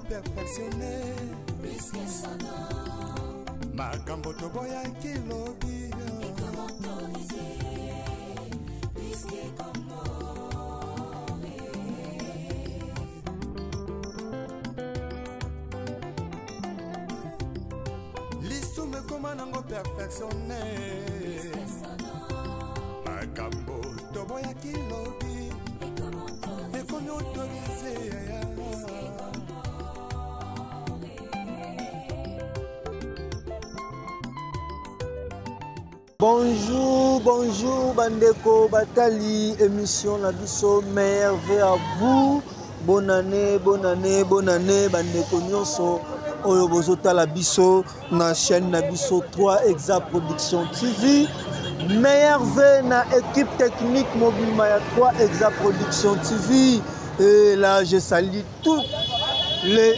perfectionné. Makambo toboya kilobi. L'issume comment nango perfectionné. Makambo toboya kilobi. Et comme autorisé. Bonjour, bonjour Bandeko Batali, émission Nabiso, merveille à vous. Bonne année, bonne année, bonne année Bandeko Nyonso. Oyo bozota la biso na chaîne Nabiso 3 Exa Production TV. Merveille na équipe technique mobile Maya 3 Exa Production TV. Et là je salue tous les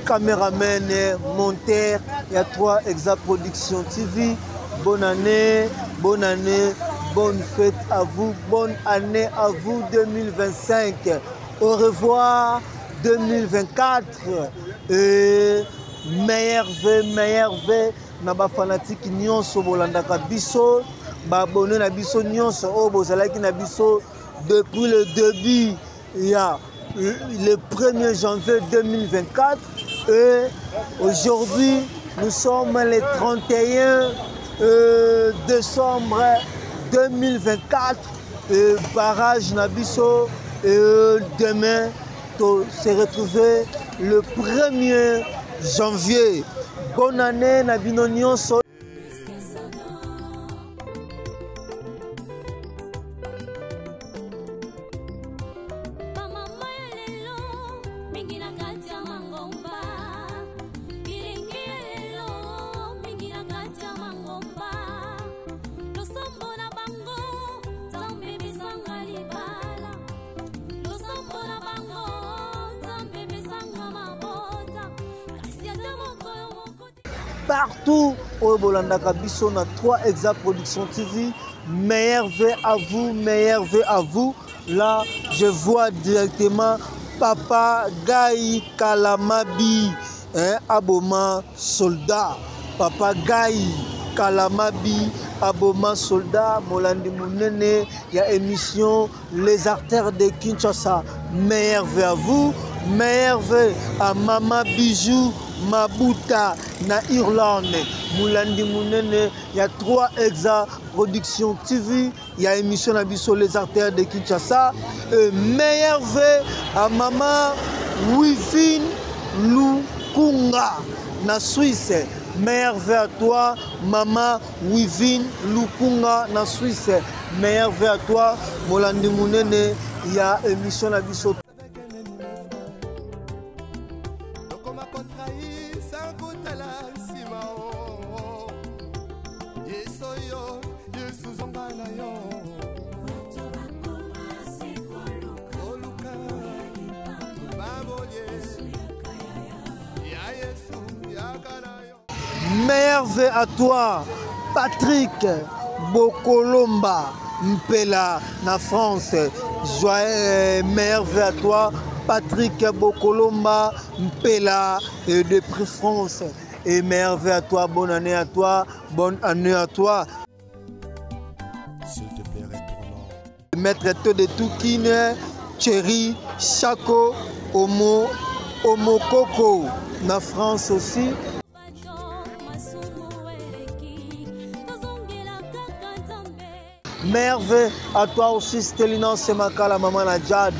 caméramens et monteurs. Il y a 3 Exa Production TV. Bonne année, bonne fête à vous, bonne année à vous 2025. Au revoir 2024. Et meilleur vœu, naba fanatique nyonso bolandaka biso, ba abonné na biso nyonso o bozalaki na biso depuis le début, il y a le 1er janvier 2024 et aujourd'hui nous sommes le 31 décembre 2024, barrage Nabiso, demain se retrouver le 1er janvier. Bonne année Nabino Nyonso. Partout au Bolandaka Biso na 3 Exa Production TV. Meilleur vœu à vous. Là, je vois directement Papa Gaï Kalamabi, Aboma soldat. Papa Gaï Kalamabi, Aboma soldat. Molandi Mounene, il y a émission Les Artères de Kinshasa. Meilleur vœu à vous. Meilleur vœu à Mama Bijou Mabuta na Irlande. Moulandi Mounene, il y a 3 Exa Production TV, il y a émission Nabiso Les Artères de Kinshasa. Meilleur vœu à Maman Wivine Lukunga na Suisse. Meilleur vœu à toi, Maman Wivine Lukunga na Suisse. Meilleur vœu à toi, Moulandi Mounene, il y a émission Nabiso. Meilleur vœu à toi, Patrick Bokolomba Mpela na France. Joyeux meilleur vœu à toi, Patrick Bokolomba Mpela de Prix France. Et meilleur vœu à toi, bonne année à toi, bonne année à toi. S'il te plaît, retournons. Maître Teu de Toukine, Thierry, Chaco, Omo Koko, na France aussi. Merveille à toi aussi, Stelina Semakala, Maman Nadjad.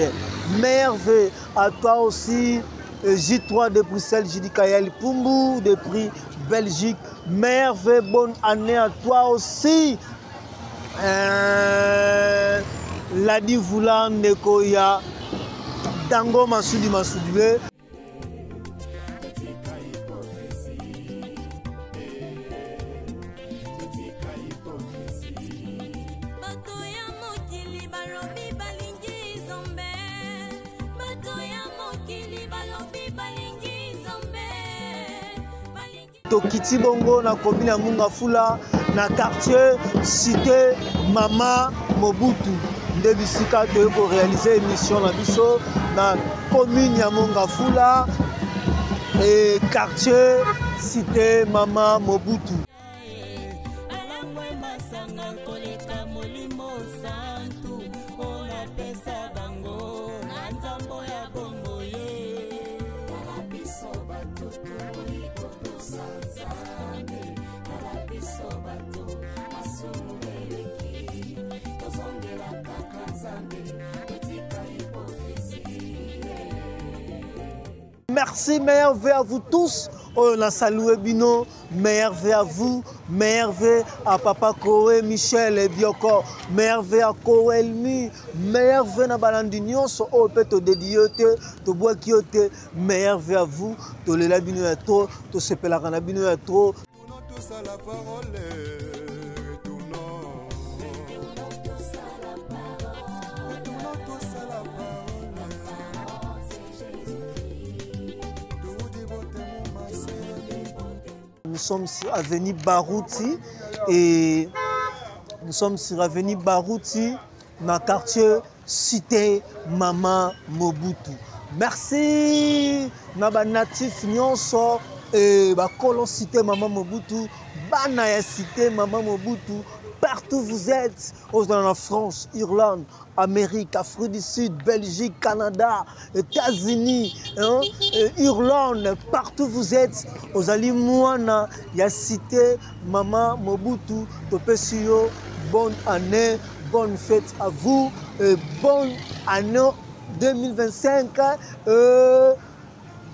Merveille à toi aussi, J3 de Bruxelles, Jidi Kayel Pumbu de prix Belgique. Merveille, bonne année à toi aussi. Ladi Voulan Nekoya, Dango Masudi Masudule. Tokiti Bongo na commune ya Mungafula na quartier cité Mama Mobutu nde bisika toyeko réaliser émission na biso na commune ya Mungafula et quartier cité Mama Mobutu. Merci, meilleur vœu à vous tous. On a salué Bino, meilleur vœu à vous, meilleur vœu à Papa Koé, Michel et Bioko, meilleur vœu à Koelmi, meilleur vœu à Balandinion, au peut te dédier, te bois qui te, meilleur vœu à vous, te l'éla Bino à trop, te sepela Rana Bino à trop. Tous à la parole. Nous sommes sur avenue Barouti et nous sommes sur avenue Barouti dans le quartier cité Mama Mobutu. Merci Naba natif nyonso et ba kolon cité Mama Mobutu, bana cité Mama Mobutu. Partout vous êtes, en France, Irlande, Amérique, Afrique du Sud, Belgique, Canada, États-Unis, Irlande, partout vous êtes, aux Alimouana, il y a cité Mama Mobutu, Topesio, bonne année, bonne fête à vous, et bonne année 2025,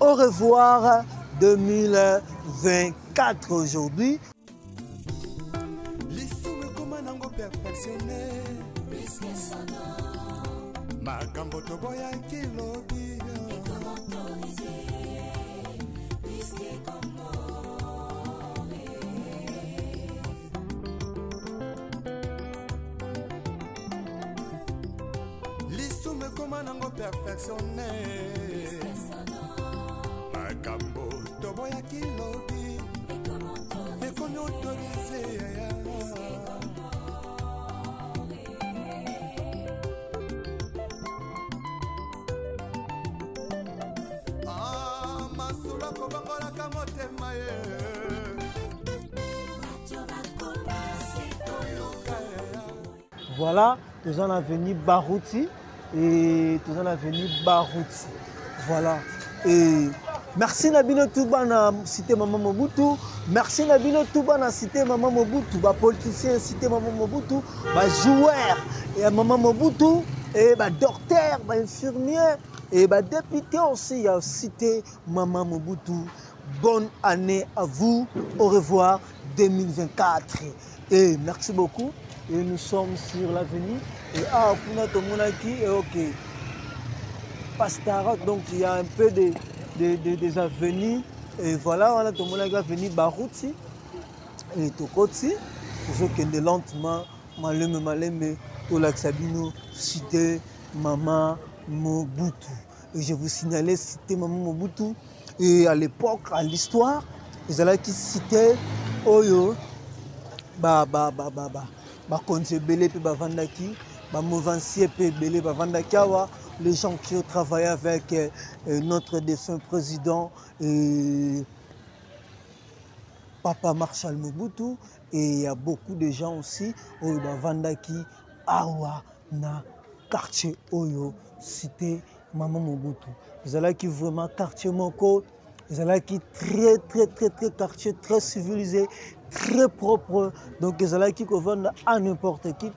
au revoir 2024 aujourd'hui. Perfectionné makambo toboya kilobi lisume koma nango perfectionné makambo toboya kilobi ekomi autorisé. Voilà, nous en avenue Barouti et nous en avenue Barouti. Voilà. Et merci Nabino Touba na cité Mama Mobutu. Merci Nabino Touba na cité Mama Mobutu. Ba politicien cité Mama Mobutu. Ba joueur et Mama Mobutu. Et ba docteur, ba infirmier. Et bah, député aussi, il y a cité Mama Mobutu. Bonne année à vous. Au revoir 2024. Et merci beaucoup. Et nous sommes sur l'avenue. Et ah, Kuna Tomonaki, et ok. Pastarat, donc il y a un peu des avenues. Et voilà, on a Tomonaki, avenue Barouti. Et Tokoti. Je que lentement, Maleme, Tolaxabino, cité Mama Mobutu. Et je vous signalais cité Mama Mobutu. Et à l'époque, à l'histoire, ils allaient qui citaient Oyo, les gens qui ont travaillé avec notre défunt président Papa Marshal Mobutu. Et il y a beaucoup de gens aussi, Oyo Bavandaki, Awa, na quartier Oyo, cité Mama Mobutu. Ils allaient qui vraiment quartier Moko, ils allaient qui très quartier très civilisé, très propre. Donc ils allaient qui vendent à n'importe qui.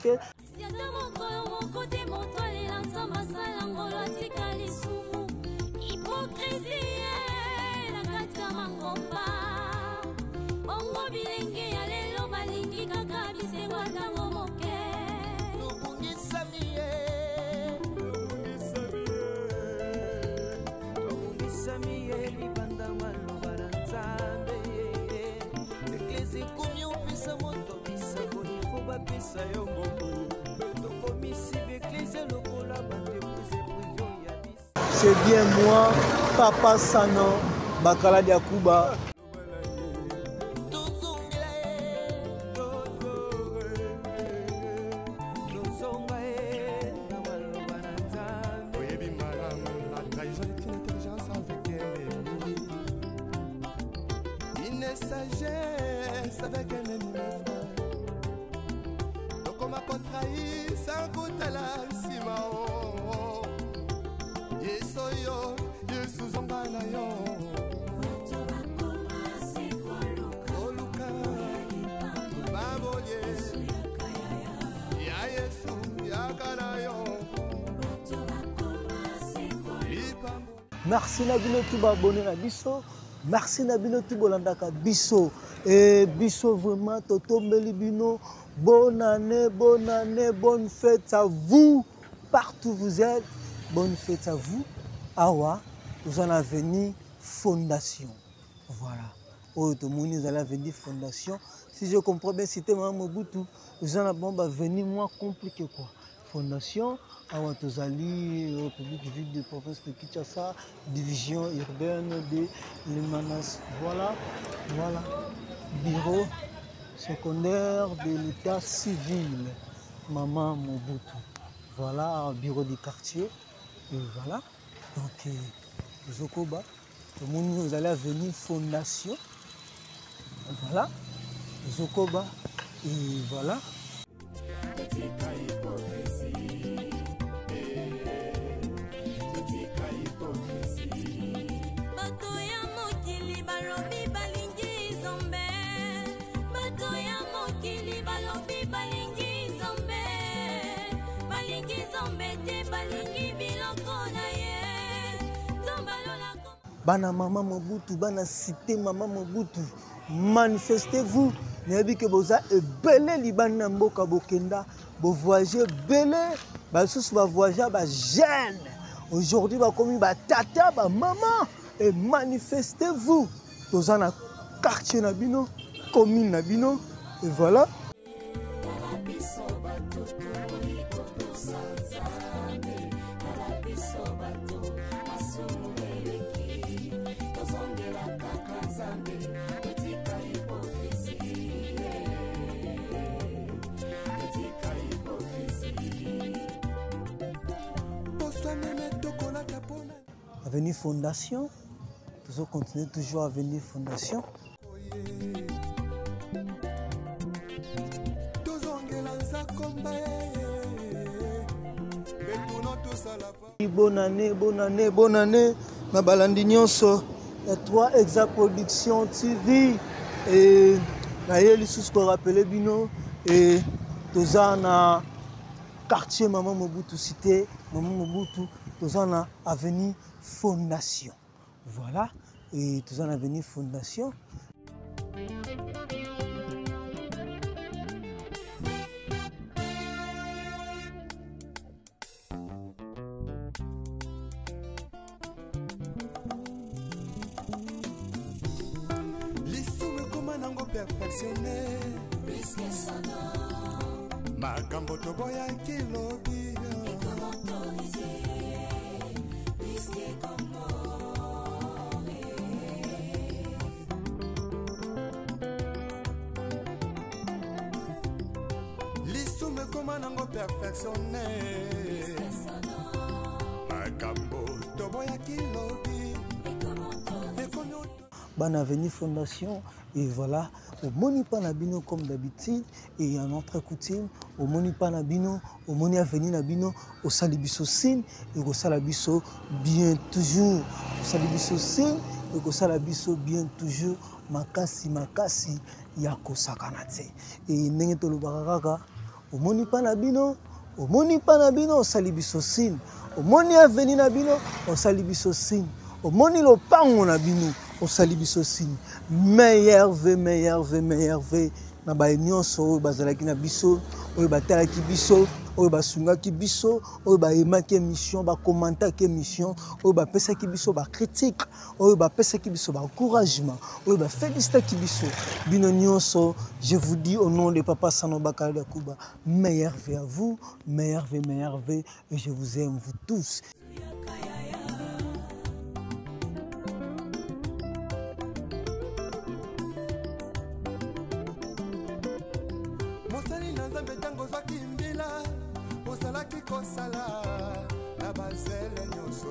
C'est bien moi, Papa Sano, Bakala Diakouba. laisse avec un ennemi, mon frère. Donc on m'a contrahi sans goûter la simao. Yesoyo, Yesuzongana yo. Oluka, Baboye, Ya Yesu, Yakana yo. Merci na bino tout abonné na biso. Merci na bino tout bolandaka biso. Et biso vraiment toto melibino. Bonne année, bonne fête à vous. Partout où vous êtes. Bonne fête à vous. Awa, nous allons venir fondation. Voilà. Oh, tout le monde nous allons venir fondation. Si je comprends bien, c'était Maman Mobutu. Nous allons venir moins compliqué quoi. Fondation. Awa Tozali, République ville de province de Kinshasa, division urbaine de Lemanas. Voilà, voilà. Bureau secondaire de l'état civil, Maman Mobutu. Voilà, bureau du quartier. Et voilà. Donc, Zokoba, tout le monde nous allait venir fondation. Voilà. Zokoba. Et voilà. Bana Maman Mobutu, bana cité Maman Mobutu, manifestez-vous. N'ayez que vous avez belé libana mboka bokenda, vous voyagez belé, bah sous va voyager bah jeune. Aujourd'hui va comme bah tata bah maman et manifestez-vous. Vous en a quartier nabino, commune nabino et voilà. Avenue Fondation, toujours continuer toujours à venir Fondation. Bonne année, ma balandinyoso. Il y a 3 Exa Production TV et naïeli sous ce qu'on rappelait bino et tous en quartier Maman Mobutu cité Maman Mobutu. Tous en avenue Fondation. Voilà. Et tous en avenue Fondation. L'issue me commande en perfectionné. Makambo toboya kilobi. L'issue me commande en perfectionné. Makambo toboya kilobi. Ban Avenue Fondation et voilà au Moni Panabino comme d'habitude et en notre coutume au Moni Panabino au Moni Avenue Nabino au Salibiso Sin et au Salabiso bien toujours au Salibiso Sin et au Salabiso bien toujours makasi yako sakanate et ndenge to lobaka au Moni Panabino au Salibiso Sin au Moni Avenue Nabino au Salibiso Sin au Moni Lopango Nabino au Salibiso Sin meilleur ve na ba nyonso bazalaki na biso oyo batalaki biso oyo basungaki biso oyo baemaki émission ba commentaki émission oyo bapesaki biso ba critique oyo bapesaki biso ba encouragement oyo ba félicitaki biso bino nyonso. Je vous dis au nom de Papa Sano Bakari Kuba meilleur ve à vous, meilleur ve et je vous aime vous tous. Kosala na bazele nyonso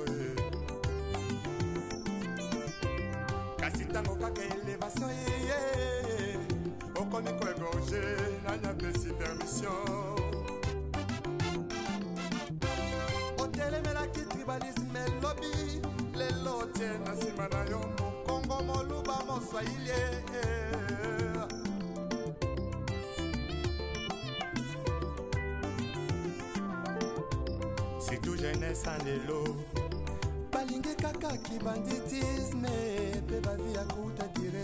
kasi tango kaka elevation nanya pesi permission otelemelaki tribalisme lobby lelo tie na nsima na yo mokongo moluba moswahili surtout jeunesse en lelo balingi kaka kibanditisme pe bavi ya kuta dire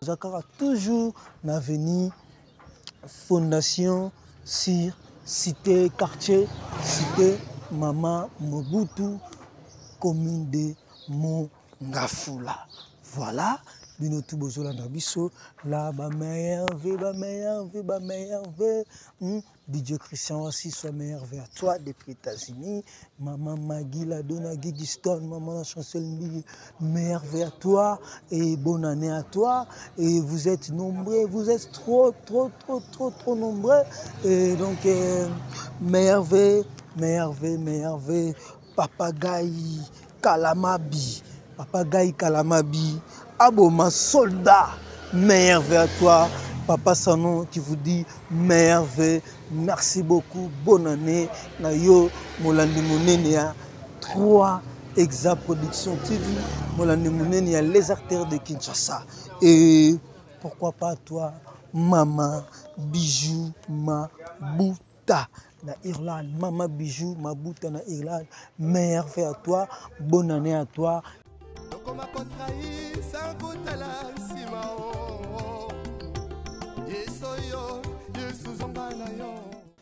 Zakara toujours n'aveni fondation sur cité quartier cité Mama Mobutu commune de Mongafula. Voilà, binotu bozola na biso la ba meilleur DJ Christian aussi soit meilleur vers toi depuis États-Unis. Maman Maggie la donna Gigi Stone, maman la chancelière meilleur vers toi et bonne année à toi. Et vous êtes nombreux, vous êtes trop nombreux. Et donc meilleur Papagaï Kalamabi, Aboma soldat, meilleur vers toi. Papa Sanon qui vous dit merveille, merci beaucoup, bonne année. Nayo Molandi Mounenia 3 Exa Production TV, Molandi Mounenia les artères de Kinshasa. Et pourquoi pas toi, Maman Bijou Mabuta na Irlande, Maman Bijou Mabuta na Irlande, merveille à toi, bonne année à toi.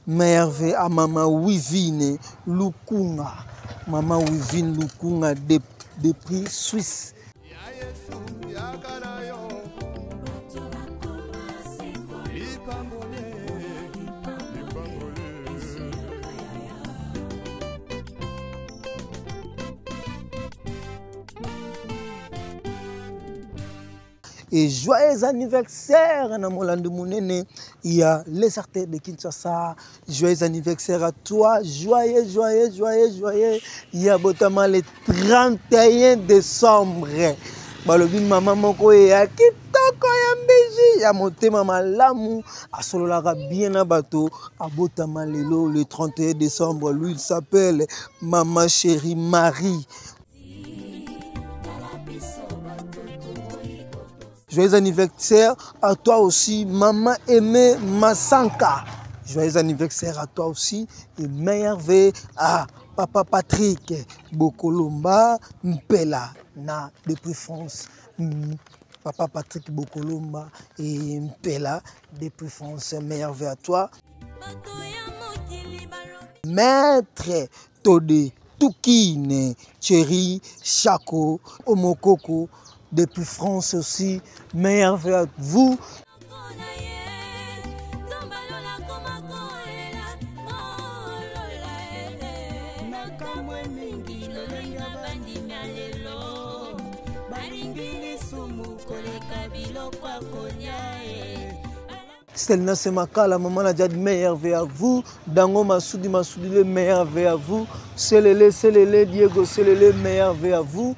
Merveille à Maman Wivine Lukunga. Maman Wivine Lukunga depuis Suisse. Et joyeux anniversaire à Namolande Mounene. Il y a les artères de Kinshasa. Joyeux anniversaire à toi. Joyeux. Il y a notamment le 31 décembre. Balobi maman moko ya kitoko ya mbiji ya motema malamu asololaka bien na bato abotama lelo le 31 décembre. Lui il s'appelle Maman Chérie Marie. Joyeux anniversaire à toi aussi, Maman Aimée Massanka. Joyeux anniversaire à toi aussi. Et meilleur vœu à Papa Patrick Bokolomba Mpela na depuis France. Papa Patrick Bokolomba et Mpela depuis France. Meilleur vœu à toi. Maître Todé Toukine Thierry Chako Omokoko. Depuis France aussi, meilleur vœu à vous. Stelna Semakala, maman a dit meilleur vœu à vous. Dango Masoudi, le meilleur vœu à vous. Selele, Diego, Selele, meilleur vœu à vous.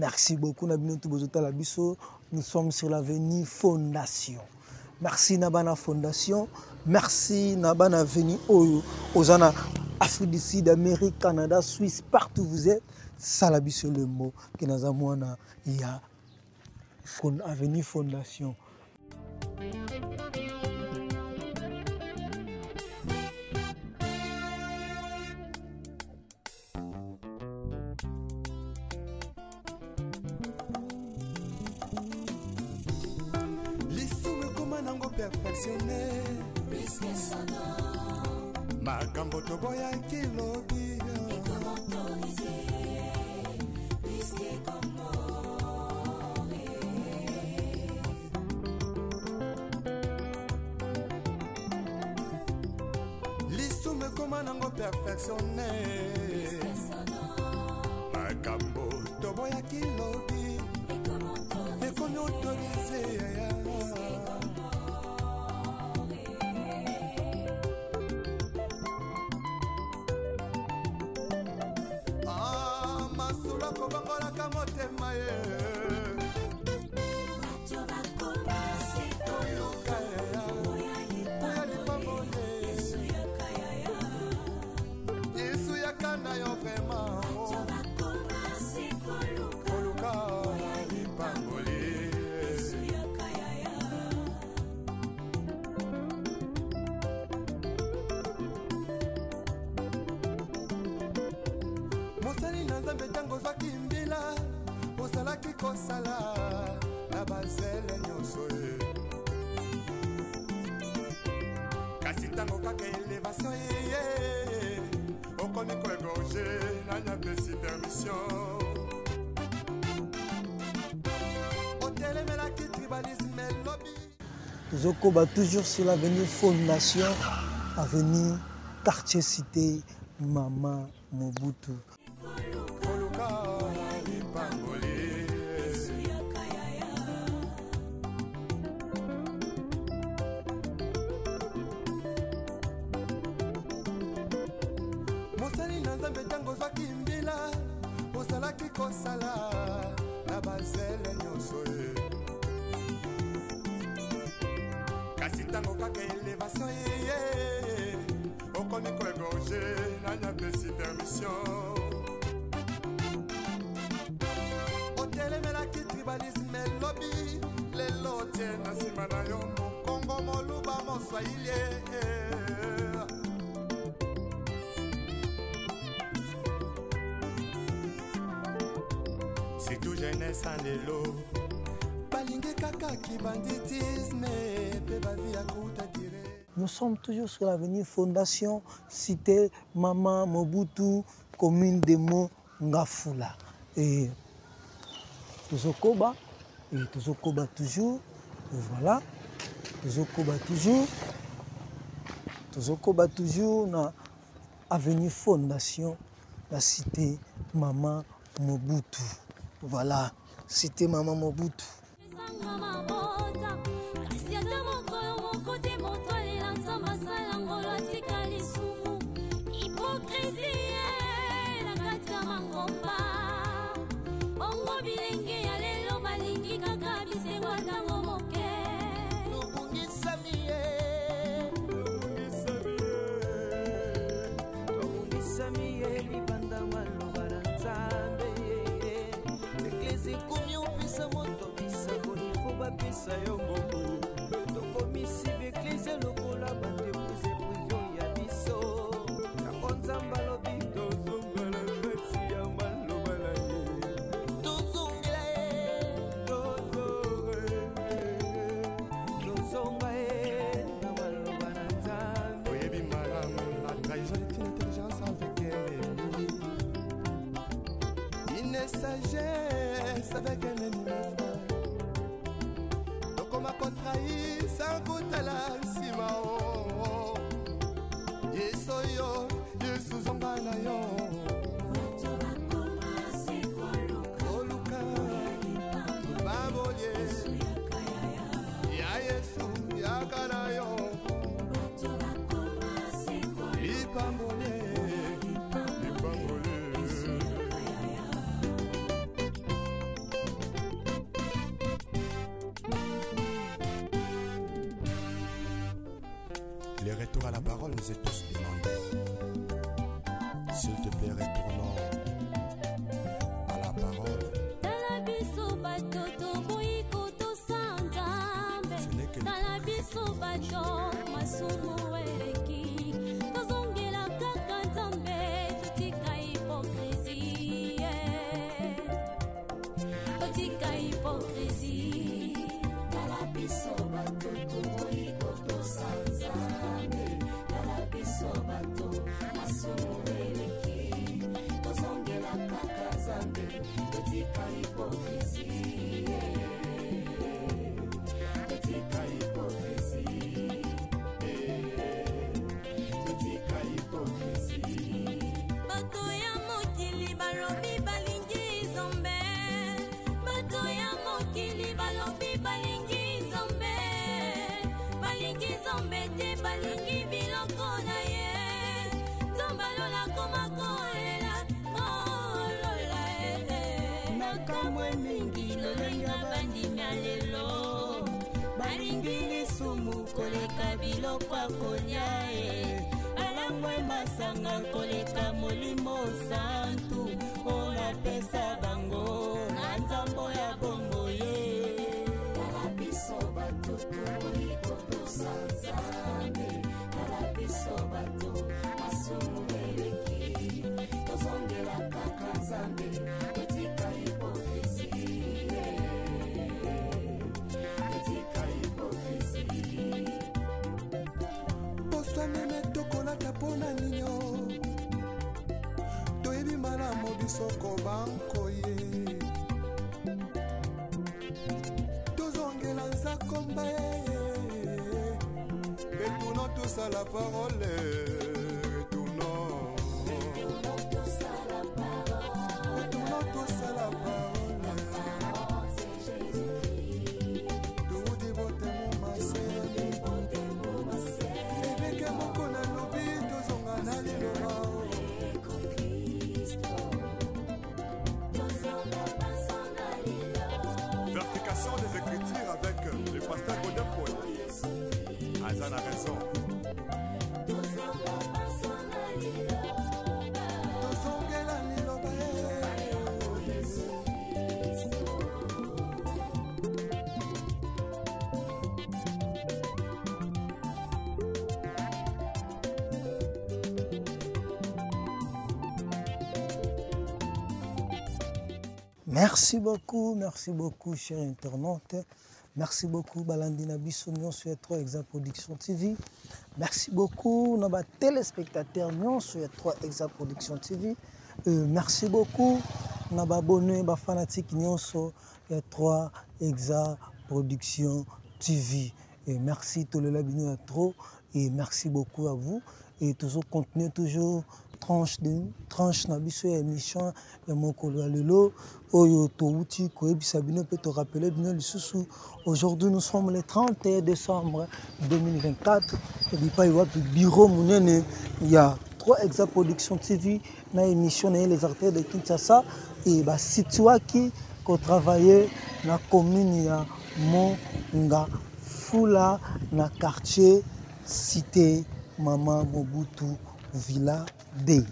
Merci beaucoup, nous sommes sur l'avenue Fondation. Merci Nabana Fondation. Merci Nabana Avenue Oyo. Ozana Afrique du Sud, Amérique, Canada, Suisse, partout où vous êtes. Salabiso le mot. Kinazamwana, il y a Avenue Fondation. Perfectionné, Makambo Toboya Kilobi, tokoma nango perfectionne makambo toboyaki lobi ekomi autorise masula kobangolaka motema ye mosali na nzambe ntango ozwaki mbila ozalaki kosala na bazele nyonso ye kasi ntango kaka elevation ye okomi koegorge nanyapesi permission otelemelaki tribalisme lobi tozokoba toujours sur l'avenue Fondation, avenue Quartier Cité, Mama Mobutu. mosali na nzambe ntango ozwaki mbila ozalaki kosala na bazele nyonso ye kasi ntango kaka elevation ye okomi koegorge nanyapesi permission otelemelaki tribalisme lobi lelo tie na nsima na yo mokongo moluba moswahili surtout jeunesse en lelo balingi kaka kibanditisme pe bavi ya kuta dire. Nous sommes toujours sur l'avenue Fondation, cité Mama Mobutu, commune de Mongafula. Et Tozokoba toujours, et voilà, Tozokoba toujours na avenue Fondation, la cité Mama Mobutu. Voilà, cité Mama Mobutu. Sagesse avec un ennemi donc on m'a contrahi sans goût à la simao yesoyo yesu zongana yo oluka baboye ya yesu yakana yo ipambole les retours à la parole nous est tous demandés. S'il te plaît, retournons à la parole. Ce n'est que balobi balingi nzambe, balingi nzambe te balingi biloko na ye. Tombalola koma kolela kolola nakamwe mingi lolenga bandimya lelo, balingi lisumu koleka biloko akolia alangwe masanga koleka molimo santu ona pesa bango na nzambo ya bongo ye. Kala biso bato tokoyiko tosanzambe, kala biso bato masumu eleki tozongela kaka nzambe etika hipokrisi, etika hipokrisi. Poswanene tokolaka pona ninyo toyebi malamu biso kobankoye tozongela nzakomba retournons tous à la parole, retournons tous à la parole, tout dévote mon massé eveke moko na lobi tozonga na liloba. Vertication des Écritures avec le pasteur Godin Poya. Azan a raison. Merci beaucoup, chers internautes. Merci beaucoup, Balandina Bissonion sur 3 Exa Production TV. Merci beaucoup, nos téléspectateurs sur 3 Exa Production TV. Merci beaucoup, nos abonnés, nos fanatiques sur 3 Exa Production TV. Et merci tout le labino trop et merci beaucoup à vous. Et toujours continuez toujours tranche na biso ya émission ya mokolo ya lelo oyo touti koyebisa bino pe to rappeler bino lisusu. Aujourd'hui nous sommes le 31 décembre 2024 et bipai wapi bureau munene ya 3 Exa Production TV na émission na les artistes de Kinshasa et ba situaki ko travailler na commune ya Mongafula na quartier cité Mama Mobutu Villa D.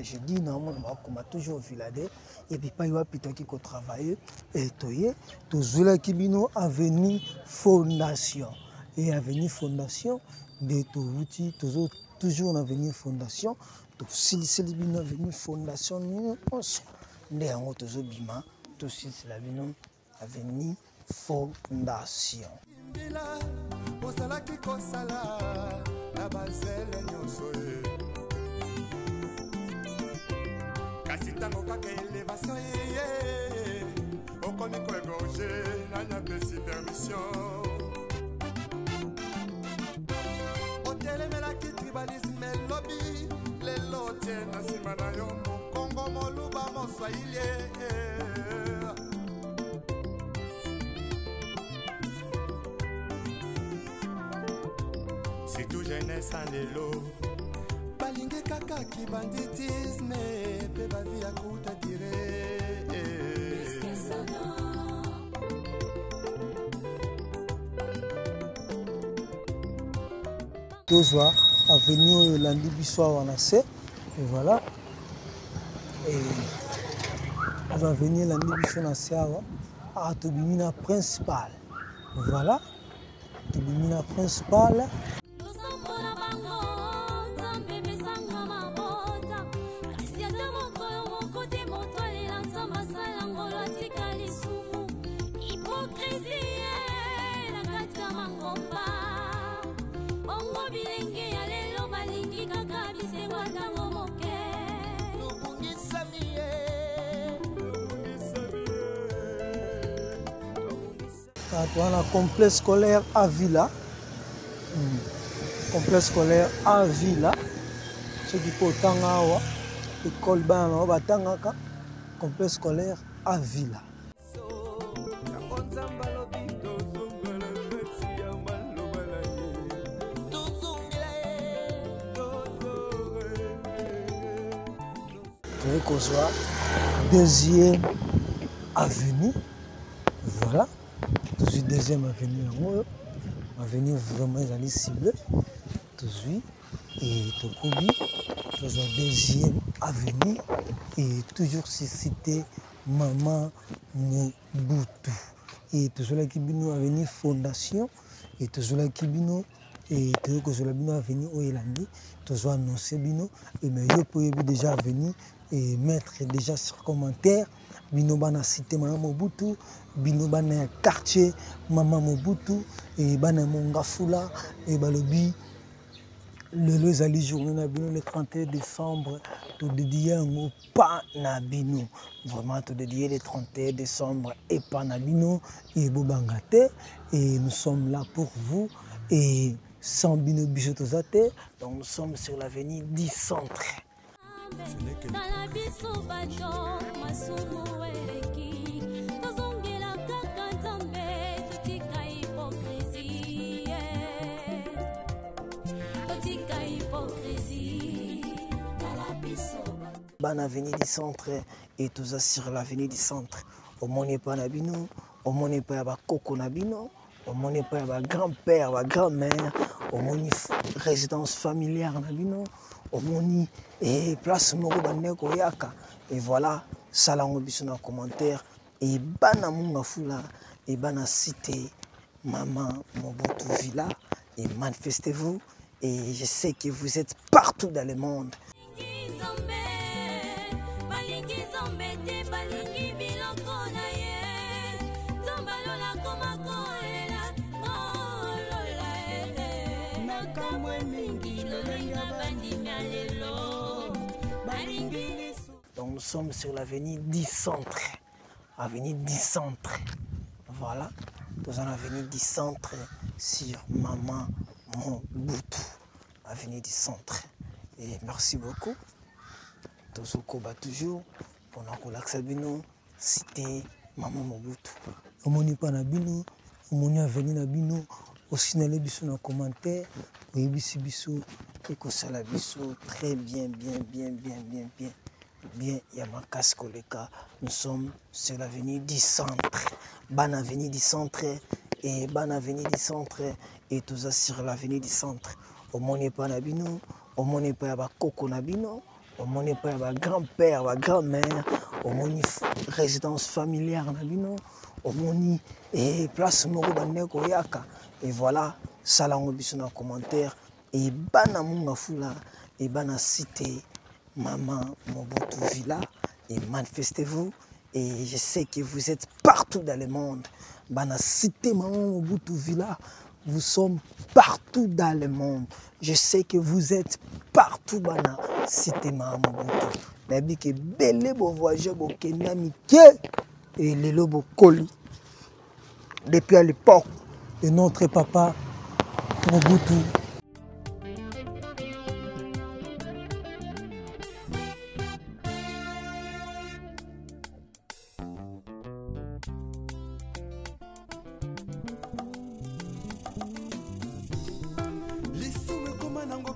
Je dis normalement on a toujours Villa D et puis pas y a plutôt qui travailler et toye toujours qui bino avenue Fondation et avenue Fondation de touti toujours en avenue Fondation to silsile bino avenue Fondation ni onso nde yango toujours bima to silsile bino avenue Fondation. Osalaki kosala na bazele nyonso ye kasi ntango kaka elevation ye okomi koegorge nanyapesi permission otelemelaki tribalisme elobi lelo tie na nsima na yo mokongo moluba moswahili c'est tout jeunesse en lelo balingi kaka ki banditisme pe bavi ya kuta dire Tozwa avenue Landi Bissoa Wanase et voilà et nous avenue Landi Bissoa Wanase à Tobimina principal voilà Tobimina principal. On a complexe scolaire à Villa. Complexe scolaire à Villa. Ce qui peut être école ban batangaka complexe scolaire à Villa. qu'on soit deuxième avenue. Voilà. Tout de suite, deuxième avenue. Avenue vraiment, ils allaient cibler. Tout de suite. Et tout de suite, deuxième avenue. Et toujours cité Maman Mobutu. Et tout cela qui est avenue Fondation. Et tout cela qui est et tout cela qui est avenue Oyelandi. Tout cela annoncé bino. Et mais je peux déjà venir et mettre déjà sur commentaire. Bino bana cité Maman Mobutu. Bino bana quartier Maman Mobutu. Et bana Mongafula. Et balobi. Le journée le 31 décembre, tout dédié au Panabino. Vraiment, tout dédié le 31 décembre et Panabino et Bobangate. Et nous sommes là pour vous. Et sans Bino Bijotozate, donc nous sommes sur l'avenue 10 Centre. Ban avenue du centre et tout ça sur l'avenue du centre. Au monde pas nabino, au monde pas ba coco nabino, au monde pas ba grand-père, ba grand-mère, au monde résidence familière nabino, au monde et place moko bandeko yaka. Et voilà, ça là on biso na commentaire et bana munga fula et bana cité Maman Mobutu Villa et manifestez-vous et je sais que vous êtes partout dans le monde. Donc nous sommes sur l'avenue 10 Centre. Avenue 10 Centre. Voilà. Nous sommes l'avenue 10 Centre sur Maman Mobutu. Avenue 10 Centre. Et merci beaucoup. Tozokoba toujours. Pendant qu'on l'accabino, cité Maman Mobutu. Au moni pas nabino, au moni avenue nabino, au signalé biso dans commentaire, au yebisi biso, et qu'on sala biso très bien, Yamakas Koleka. Nous sommes sur l'avenue 10 Centre. Ban avenue 10 Centre et Ban avenue 10 Centre et tout ça sur l'avenue 10 Centre. Au moni pas nabino, au moni pas ba coco nabino. Au monde pas ba grand-père, ba grand-mère, au monde résidence familière nabino, au monde et place moko bandeko yaka. Et voilà, ça là on biso na commentaire et bana munga fula et bana cité Maman Mobutu Villa et manifestez-vous et je sais que vous êtes partout dans le monde. Bana cité Maman Mobutu Villa. Vous sommes partout dans le monde. Je sais que vous êtes partout bana cité Maman Mobutu. Nabi ke belé bo voyager bo kenya mike et les lobo coli. Depuis à l'époque de notre papa Mobutu.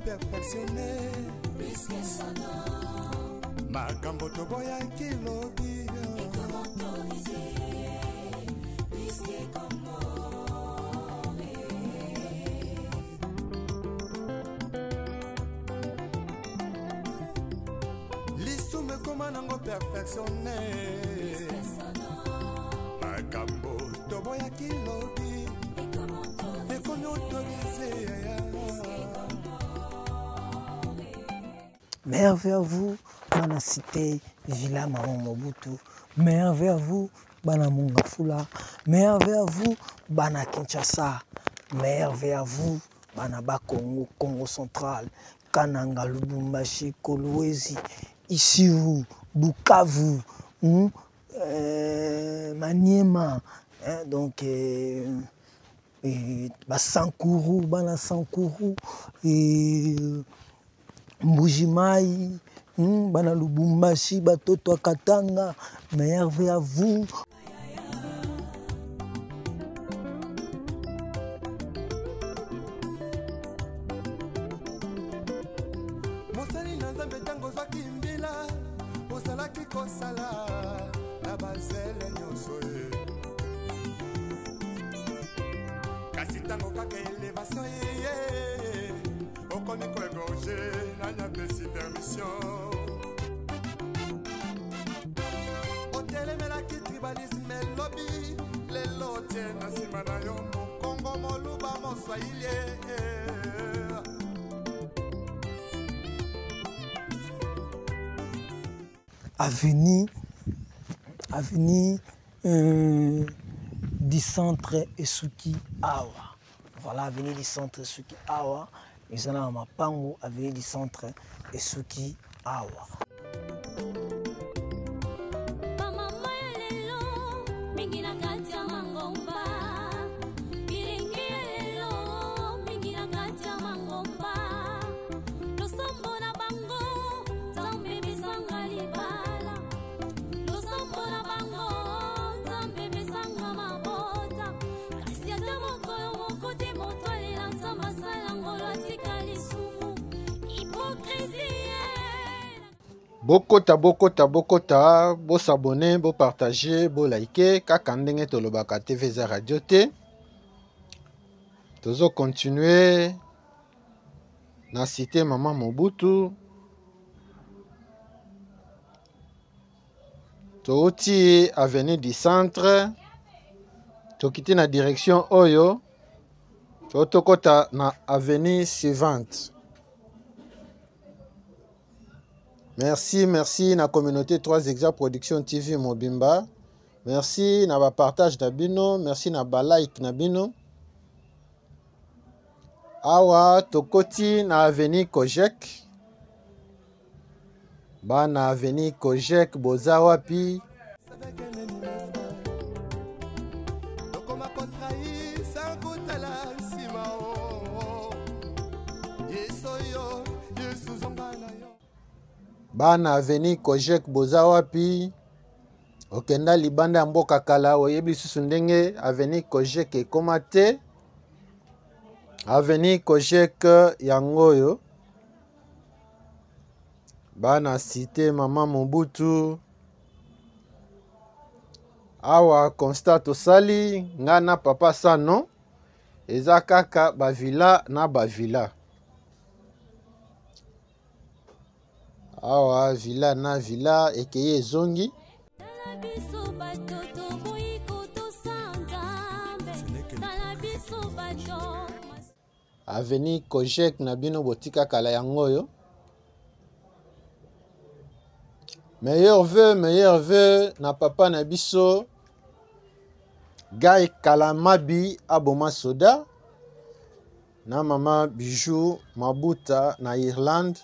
Perfectionné makambo toboya kilobi lisume koma nango perfectionné makambo toboya kilobi ekomi autorisé. Merveille à vous, bana cité Villa Maman Mobutu. Merveille à vous, bana Mongafula. Merveille à vous, bana Kinshasa. Merveille à vous, bana Bakongo, Congo central. Kananga, Lubumbashi, Kolwezi, Isiru, Bukavu, Maniema. Donc, Sankuru, bana Sankuru. Et Mbujimai, bana Lubumbashi, batoto Katanga, merveille à vous. okoki kosala na bazele nyonso ye kasi ntango kaka elevation ye okomi koegorge nanyapesi permission otelemelaki tribalisme elobi lelo tie na nsima na yo mokongo moluba moswahili avenue du centre Esuki Awa. Voilà, avenue du centre Esuki Awa. Ils sont à Mapango, avenue du centre Esuki Awa. Bokota, bo s'abonner, bo partager, bo liker, kaka ndenge tolobaka TVZ Radio T. Tozo continuer na cité Maman Mobutu. Touti avenue du centre. Tokiti na direction Oyo. Tokota na avenue suivante. Merci na communauté 3 Exa Production TV Mobimba. Merci na ba partage na bino, merci na ba like na bino. Awa tokoti na avenue Kojek. Ba na avenue Kojek boza wapi? Bana avenue Kojek boza wapi? Okenda libanda ya mboka kala oyebi susu ndenge avenue Kojek ekoma te. Avenue Kojek yangoyo. Bana cité Maman Mobutu. Awa constate osali ngana papa sano. Eza kaka bavila na bavila. Awa villa na villa ekeye zongi. Avenue Kojek na bino botika kala yangoyo. Meilleur vœu na papa na biso Guy Kalamabi Aboma Soda na Mama Bijou Mabuta na Irlande.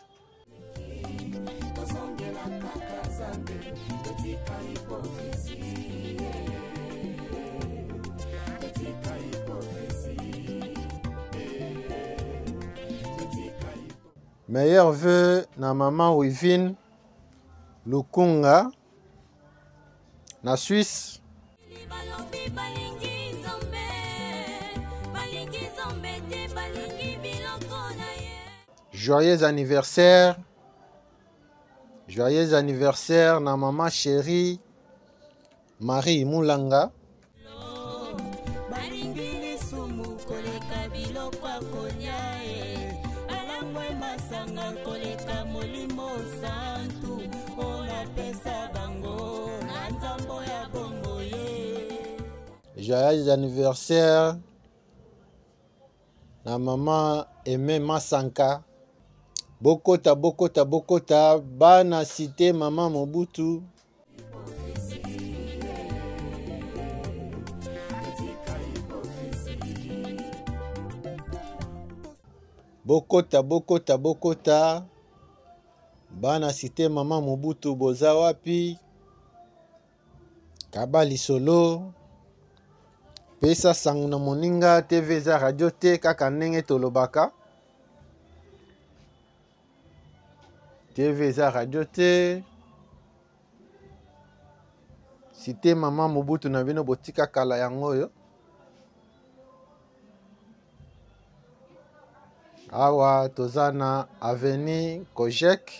Meilleur vœu na Maman Wivine Lukunga na Suisse. Joyeux anniversaire na Maman chérie Marie Moulanga. Joyeux anniversaire na Maman Aimé Masanka. Bokota bana cité Maman Mobutu. Bokota bana cité Maman Mobutu boza wapi? Kabali solo. Pesa sangu na moninga TVZ Radio T kaka ndenge tolobaka. TVZ Radio T. Cité Maman Mobutu na bino botika kala yangoyo. Awa tozana avenue Kojek.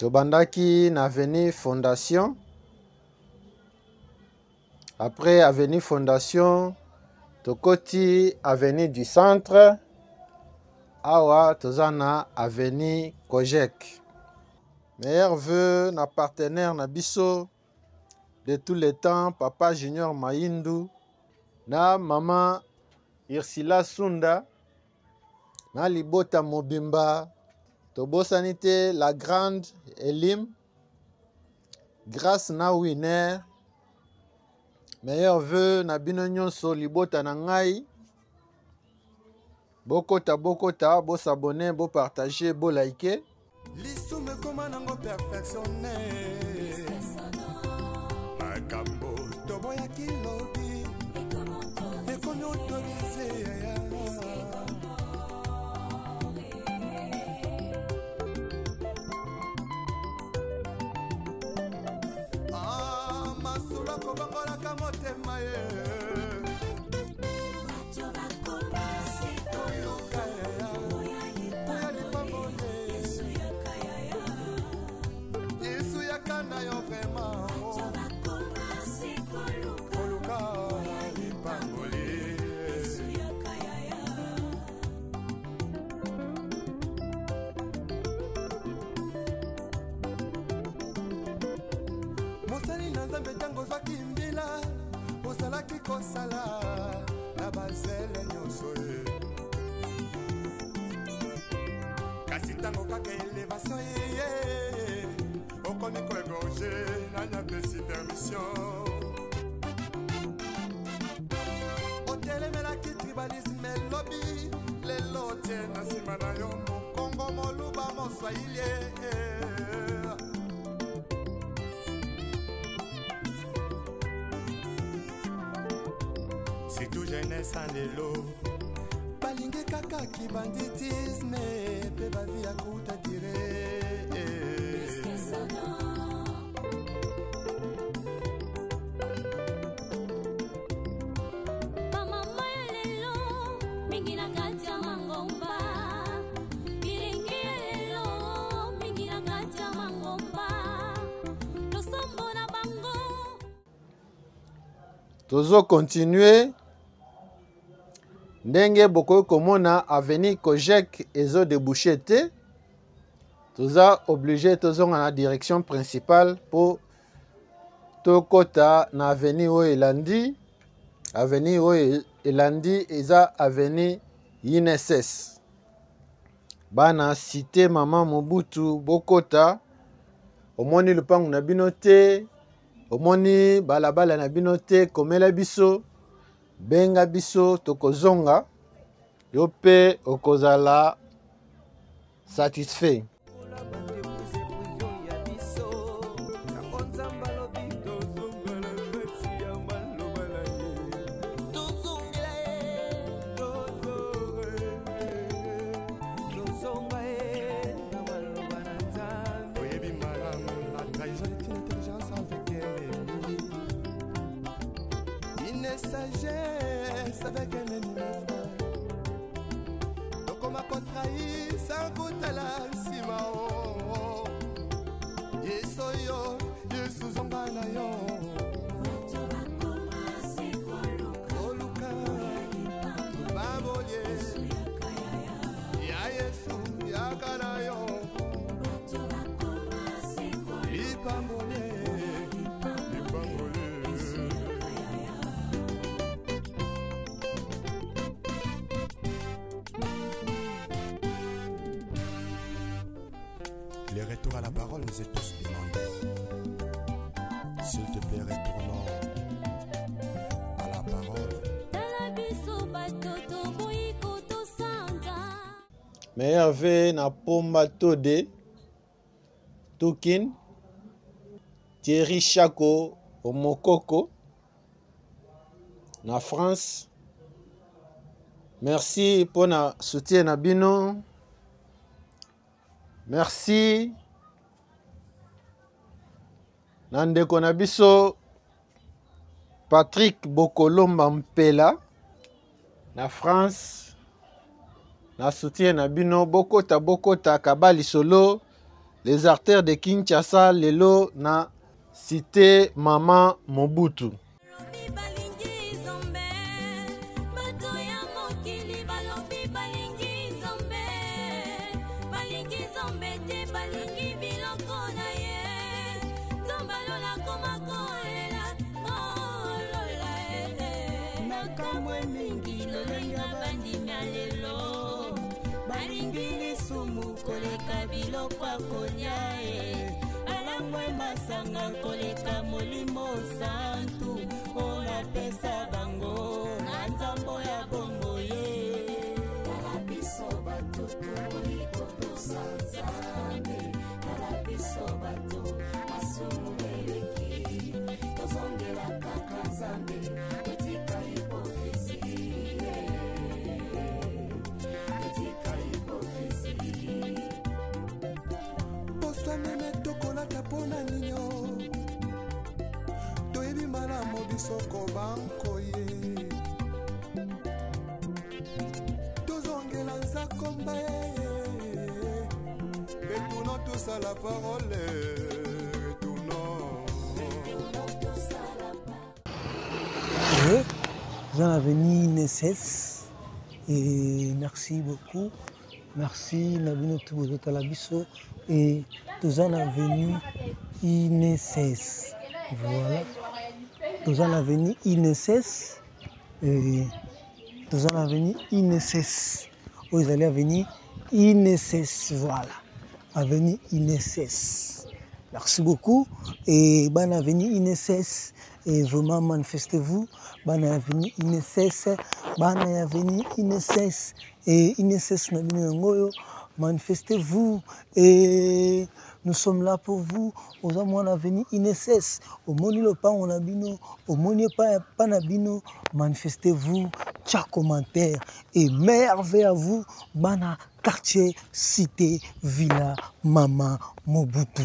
tobandaki na Avenue Fondation. Après Avenue Fondation, tokoti Avenue du Centre. Awa tozana Avenue Kojek. Meilleur vœu na partenaire na biso de tous les temps, Papa Junior Maïndou, na Maman Ursula Sunda, na Libota Mobimba, tobosanite la grande Elim, grâce na Winner. Meilleur vœu na bino nyonso Libota na ngai. Bokota, bo s'abonner, bo partager, bo liker. L'issue me commande en perfectionné. Makambo, toboya kilobi. Et qu'on autorise. Ah, masula kobangola kamote maye. Mosali na nzambe tango zwaki mbila ozalaki kosala na bazele nyonso ye kasi ntango kaka elevation ye okomi koegorge nanya pesi permission otelemelaki tribalisme elobi lelo tie na nsima na yo mokongo moluba moswahili surtout jeunesse en lelo balingi kaka kibanditisme pe bavi ya kuta dire bamama ya lelo mingi na kati ya mangomba bilingi ya lelo mingi na kati ya mangomba losombo na bango Tozo continuer. Ndenge boko komona Avenue Kojek ezo débouché te. Toza obligé tozo na direction principale pour tokota na Avenue o elandi. Avenue o elandi eza Avenue INSS. Bana cité Mama Mobutu bokota. Omoni lupangu na bino te. Omoni balabala na bino te komela biso benga biso tokozonga yo pe okozala satisfait. Sagesse avec un ennemi frère. Donc on m'a contrahi sans goût à la simao. Yesoyo, Yesuzonganayo. Oluka, Baboye, Ya Yesu, Yakanayo. Ipambole. Les retours à la parole nous est tous demandés. S'il te plaît, retournons à la parole. Meilleur vœu na Pomba Tode, Tukin, Thierry Chako, Omokoko, na France. Merci pour na soutien na bino. Merci. Nandeko na biso Patrick Bokolomba Mpela na France. Na soutien na bino bokota kabali solo les artères de Kinshasa lelo na cité Mama Mobutu. Koleka biloko kolia alangwe masanga koleka molimo santu ona pesa bango na nzambo ya bongo ye kala biso bato iko sanzame kala biso bato masumu eleki tozongela kaka nzambe etika hipokrisie Meme tokolaka pona ninyo toyebi malamu bisoko banko ye tozongela nzakomba retournons tous à la parole Vous en avez ni ne cesse et merci beaucoup. Merci Nabino Tubozo Talabiso et tous en avenue INSS. Voilà. Tous en avenue INSS et tous en avenue INSS. Vous allez avenue INSS. Voilà. Avenue INSS. Merci beaucoup. Et bonne avenue INSS. Et vraiment manifestez-vous. Bonne avenue INSS. Bonne avenue INSS. Et INSS manifestez-vous et nous sommes là pour vous. Aux amours on a venu INSS. Au moni le pas on a bino. Au moni pas nabino. Manifestez-vous. Tcha commentaire et merveille à vous. Bana quartier, cité, villa, Mama Mobutu.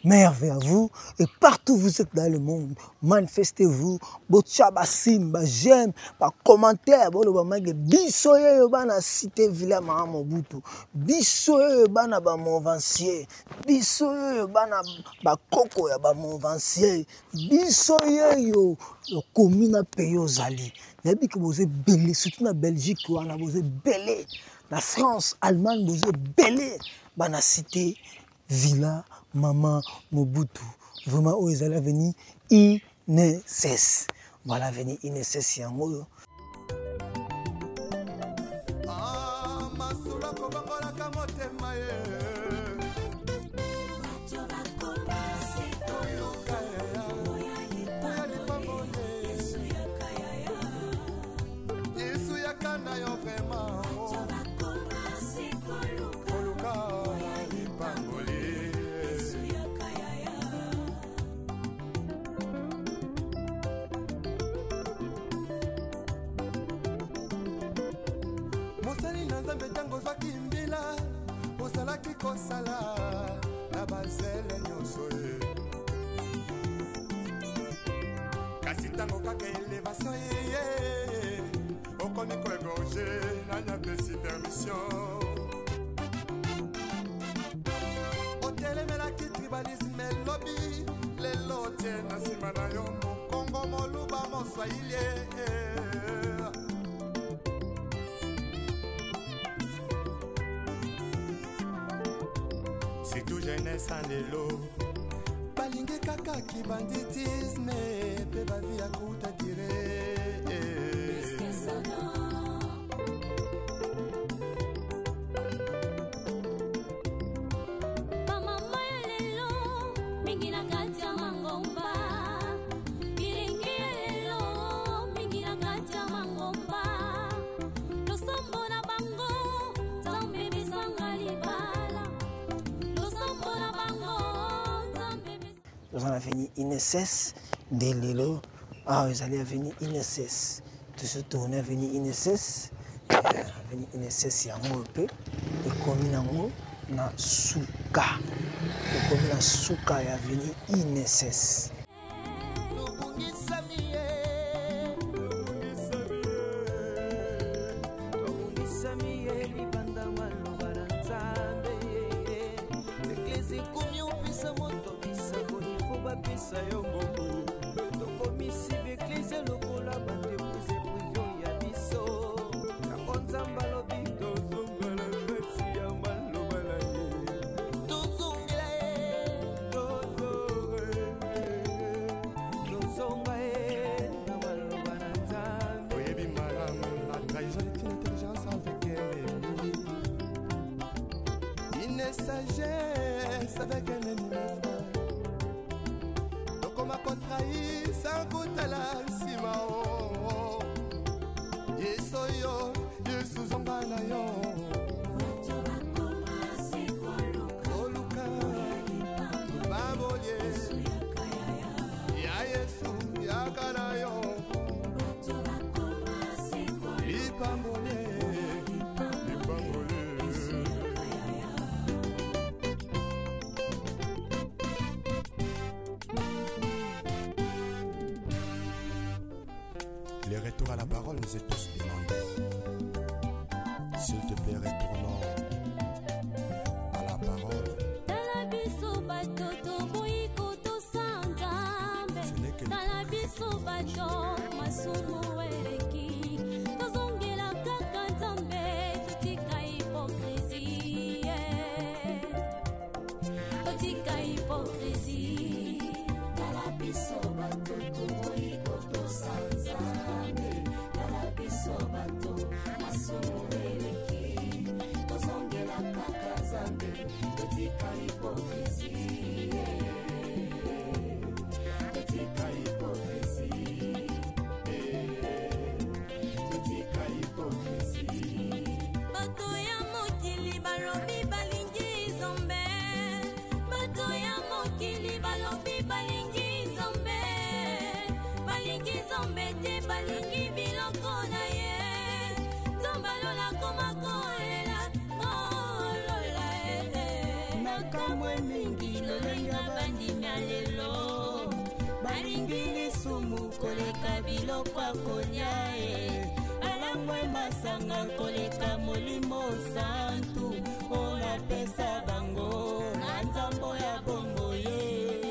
Merveille à vous et partout où vous êtes dans le monde, manifestez-vous, botchabasim, j'aime, par commentaire, bisoye bana cité villa Mama Mobutu, bisoye bana ba monvancier, bisoye bana ba koko ya ba monvancier, bisoye yo commune pays aux alliés. N'abi que vous êtes belé, surtout na Belgique, vous êtes belé, la France, Allemagne, vous êtes belé, bana cité villa Mama Mobutu. Vraiment, où ils allaient venir INSS. Voilà, venir INSS, yango. Kosala na bazele nyonso kasi tango kaka elevation ye okoni ko égorge na nyapesi permission otelemelaki tribalisme lobby lelo tie na nsima na yo mokongo moluba moswahili c'est tout jeunesse en élo balingi kaka ki banditisme pe bavi ya kuta dire Mama lelo mingi na kati ya mangomba ilingi lelo mingi na kati ya mangomba losombo na bango zambe bisanga libala. Nous allons venir INSS, dès l'élo. Ah, vous allez venir INSS. Tout ce tour, on est venu INSS. Venir INSS, il y a un peu. Et comme il y a un souka. Et comme il y a un souka, il y a venu INSS. L'église Yes, avec un ennemi, mes frères. Donc on m'a contrahi sans goûter la cima. Yes, oh yo, yes, Zambana yo. Oluka, Baboye, Ya Yesu, Ya Kanayo. Lipambole, Lipambole. Les retours à la parole nous est tous demandés. S'il te plaît, retournons à la parole. Koleka biloko akonya alangwe masanga koleka molimo santu ona pesa bango na nzambo ya bongo ye.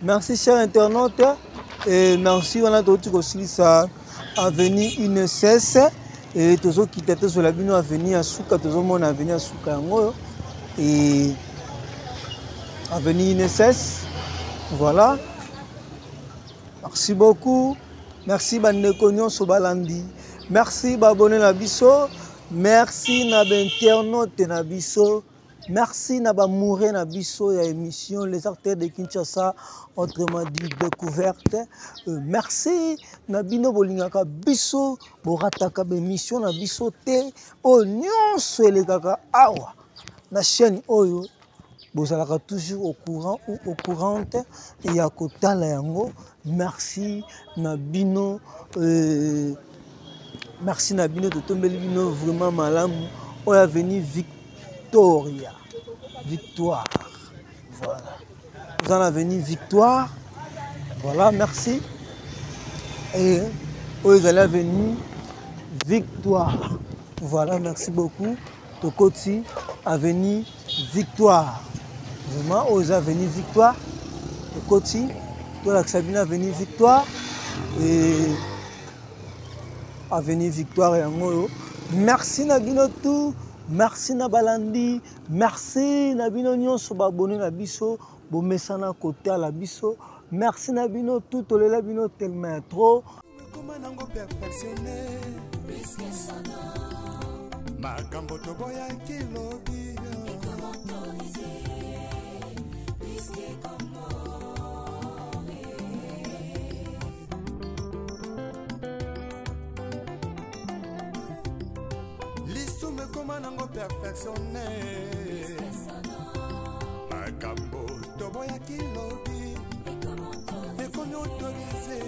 Merci chers internautes et merci on a d'autres aussi ça avenue une cesse et tous qui étaient sur la bino avenue à Souka tous mon avenue à Souka ngo et avenue une cesse. Voilà. Merci beaucoup. Merci Bandeko Nyonso Balandi. Merci Babone Nabiso. Merci Naba internaute Nabiso. Merci Naba Mouré Nabiso et émission Les Acteurs de Kinshasa, autrement dit découverte. Merci Nabino Bolingaka Biso. Borataka émission Nabiso Te. O Nyonso Elekaka Awa. La chaîne Oyo. Vous allez toujours au courant ou au courante et à côté yango. Merci Nabino, merci Nabino de tomber Bino vraiment malam. On est venu Victoria, victoire. Voilà. Vous en avez venu victoire. Voilà, merci. Et vous allez venir victoire. Voilà, merci beaucoup. Tokoti Avenue Victoire. Vraiment, aux Avenue Victoire. Tokoti, toi la Sabine Avenue Victoire. Et Avenue Victoire et Angoyo. Merci Nabino tout. Merci Nabalandi. Merci Nabino Nyonso Babone Nabiso. Bomesana côté à la biso. Merci Nabino tout. Tolela Bino tellement trop. Comment nango perfectionner? Makambo toboya kilobi Lisume comment nango perfectionner Makambo toboya kilobi Ekomi autorisé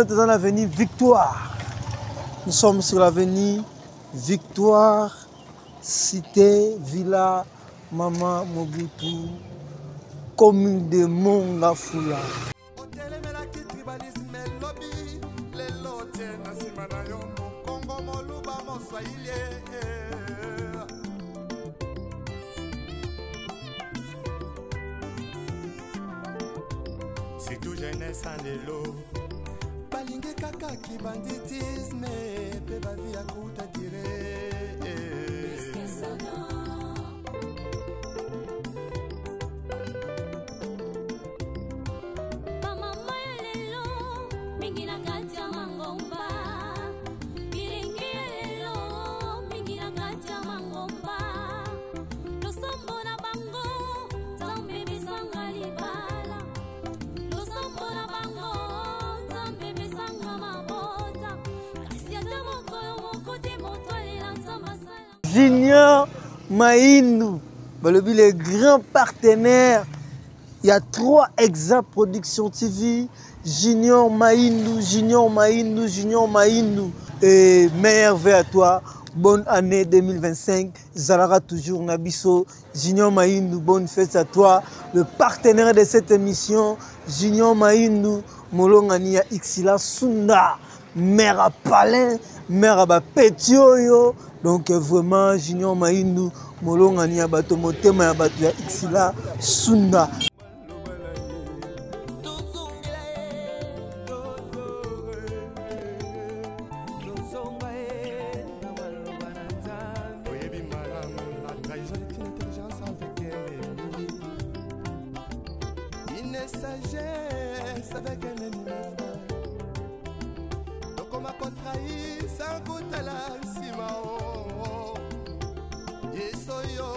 Nous sommes dans l'avenue Victoire. Nous sommes sur l'avenue Victoire cité Villa Mama Mobutu, commune de Mongafula. C'est tout jeunesse en l'élo. Balingue kaka qui banditisme, pe bavi à kuta dire. Junior Maïndou, le grand partenaire. Il y a 3 Exa Production TV. Junior Maïndou, Junior Maïndou, Junior Maïndou. Et meilleur vœu à toi. Bonne année 2025. Zalara toujours Nabiso. Junior Maïndou, bonne fête à toi. Le partenaire de cette émission, Junior Maïndou, Molongania Ixila Sunda. Mère à Palin, mère à Petioyo. Donc vraiment, Junior Maïndou, Molongania Batomotema ya Batu ya Ixila Sunda. Sagesse avec un ennemi donc on m'a contrahi sans goûter la simao yesoyo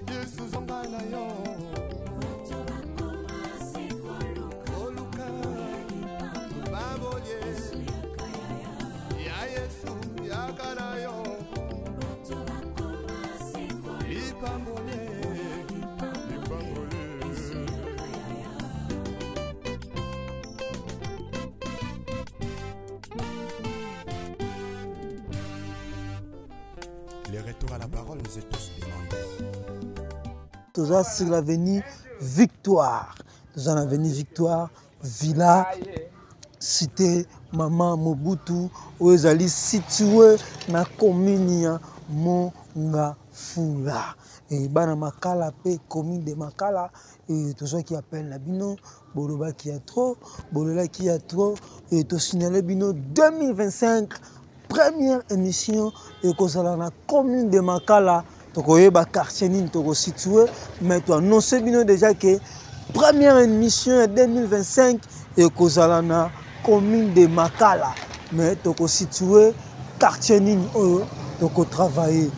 yesuzongana yo oluka baboye ya yesu yakana yo ipambole. Les retours à la parole nous est tous demandés. Tout ça sur l'avenue Victoire. Nous avons l'avenue Victoire, Villa, cité Mama Mobutu, où ils allaient situer dans la commune Mongafula. Et dans Makala, commune de Makala, et tout ça qui appelle la Bino, Boloba qui a trop, Bolola qui a trop, et tout signalé Bino 2025. Première émission et que ça dans la commune de Makala, donc on est quartier ni to situé, mais toi non c'est bien déjà que première émission 2025 et que ça dans la commune de Makala, mais to situé quartier ni to travailler.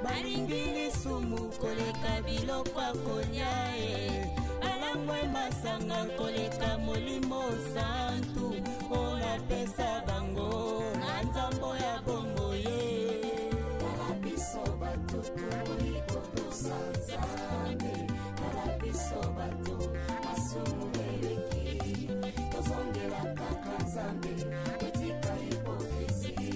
Baringili sumu koleka biloko akonya alangwe masanga koleka molimo santu ona pesa bango na nzambo ya bongo ye kalabiso bato iko sanzambe kalabiso bato masumu eleki tozongela kaka nzambe etika hipokrisie.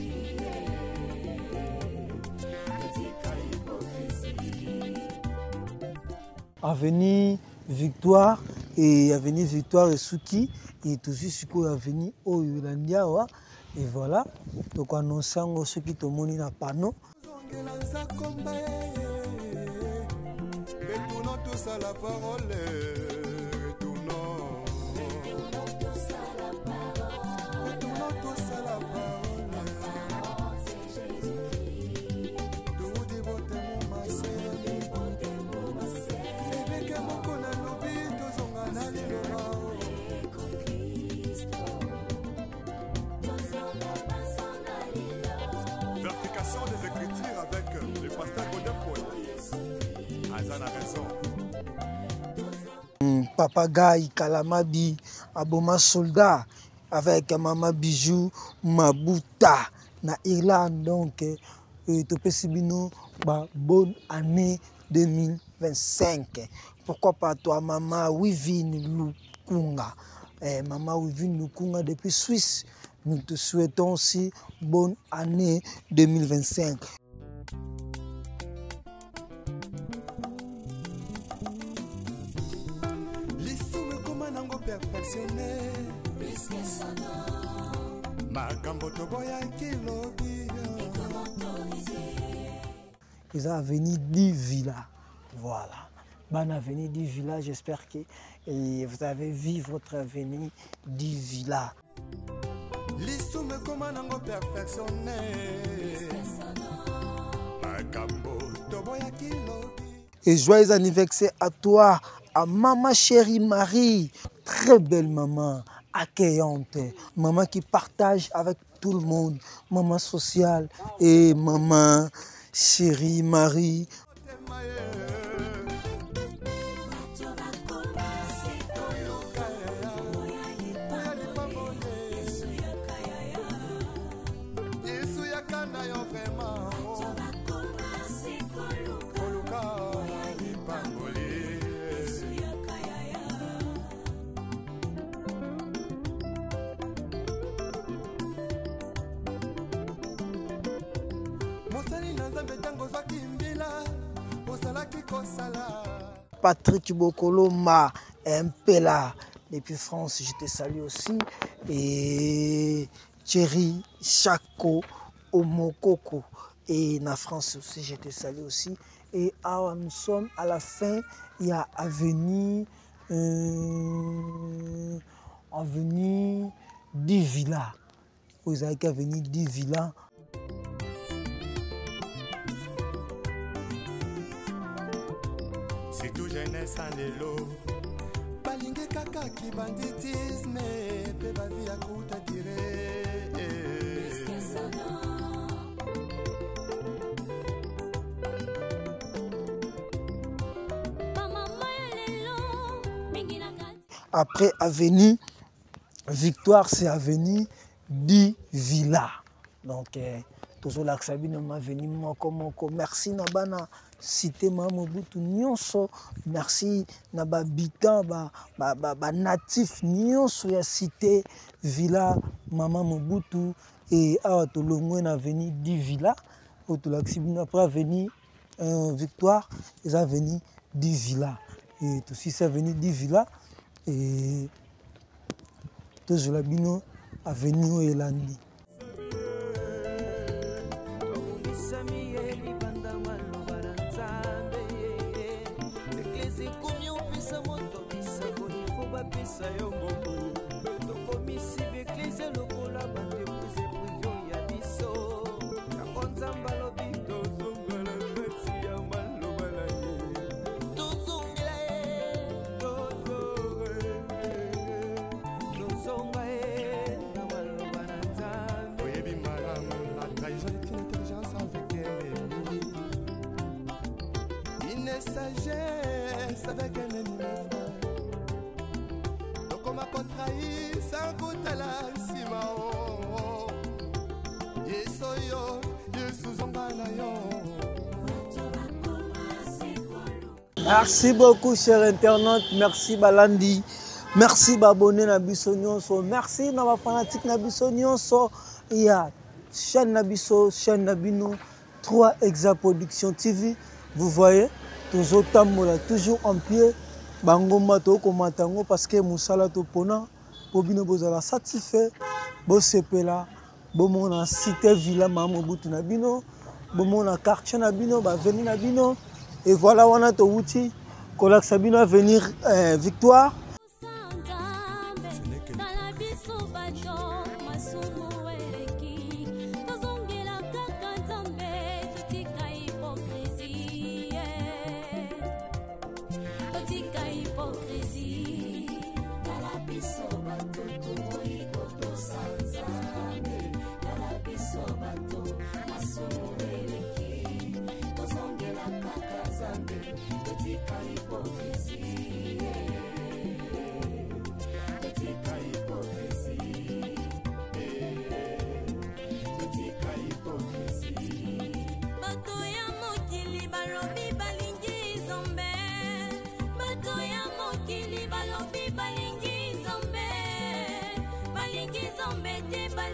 Avenue Victoire et Avenue Victoire et Souki et tout ce qui est avenue Oyulandia et voilà donc annonçant ceux qui te montrent na panneau. Retournons tous à la parole. Retournons tous à la parole. Vertication des Écritures avec le pasteur Godin Paul. Azan a raison. Papagaï, Kalamabi, Aboma Soldat, avec Mama Bijou, Mabuta, na Irlande. Donc, Topesibino, bonne année 2025. Pourquoi pas toi, Maman Wivine Lukunga, Maman Wivine Lukunga depuis Suisse. Nous te souhaitons aussi bonne année 2025. Perfectionné makambo toboya kilobi ils ont venu du village, voilà. Bonne avenue du village, j'espère que vous avez vu votre avenue du village. L'issue me commande en perfectionné makambo toboya kilobi. Et joyeux anniversaire à toi, à maman chérie Marie, très belle maman, accueillante, maman qui partage avec tout le monde, maman sociale et maman chérie Marie. Patrick Bokolo Ma Mpela depuis France, je te salue aussi. Et Thierry Chako Omokoko et na France aussi, je te salue aussi. Et nous sommes à la fin, il y a avenue du Villa. Vous avez avenue du Villa. C'est tout jeunesse en élo. Balingue kaka qui banditisme. Pe ba vie à kuta dire. Après avenue Victoire, c'est avenue du Villa. Donc, toujours l'accès m'a venu moko. Merci Nabana. Cité Mobutu nyonso, merci na babitan ba natif nyonso ya cité Villa Mama Mobutu et awa tolongwe na avenue du Villa otolaxibina après avenue Victoire et avenue du Villa et tout si c'est avenue du Villa et toujours la bino avenue Elandi. Sagesse avec un ennemi frère. Donc on m'a contrahi sans goût à la simao. Yesoyo, Yesuzambanayo. Merci beaucoup chers internautes, merci Balandi, merci Babone Nabiso Nyonso, merci Naba Fanatique Nabiso Nyonso. Il y a chaîne Nabiso, chaîne Nabino, 3 Exa Production TV. Vous voyez, toujours tamola, toujours en pied. Bangoma to komatango parce que musala to pona, bobino bozala satisfait, bo sepela, bo mona cité Villa Mama Mobutu Nabino, bo mona quartier Nabino, ba venir Nabino. Et voilà, on a tout outil. Kolak Sabino à venir Victoire.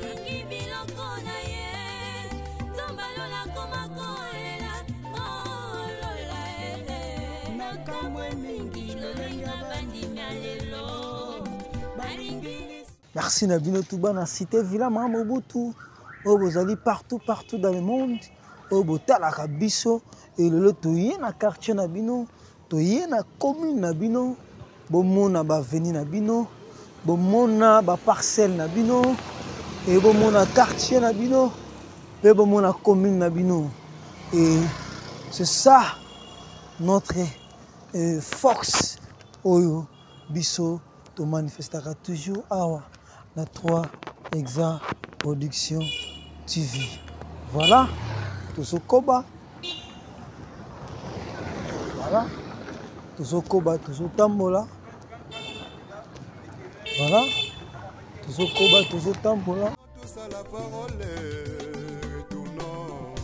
balingi biloko na ye tombalola komakolela kolola nakamwe mingi lolenga bandimia lelo balingi. Merci Nabino Touba na cité Villa Mobutu. Oh, vous allez partout dans le monde. Oh, botala kabiso et le toyé na quartier Nabino, toyé na commune Nabino, bomona ba veni Nabino, bomona ba parcelle Nabino et bomona quartier Nabino, et bomona commune Nabino. Et c'est ça notre force. Oyo biso to manifestera toujours awa na 3 Exa Production TV. Voilà, tout ce koba. Voilà, tout ce koba, tout ce tambola. Voilà, tout ce koba, tout ce tambola. Tous à la parole, retournons.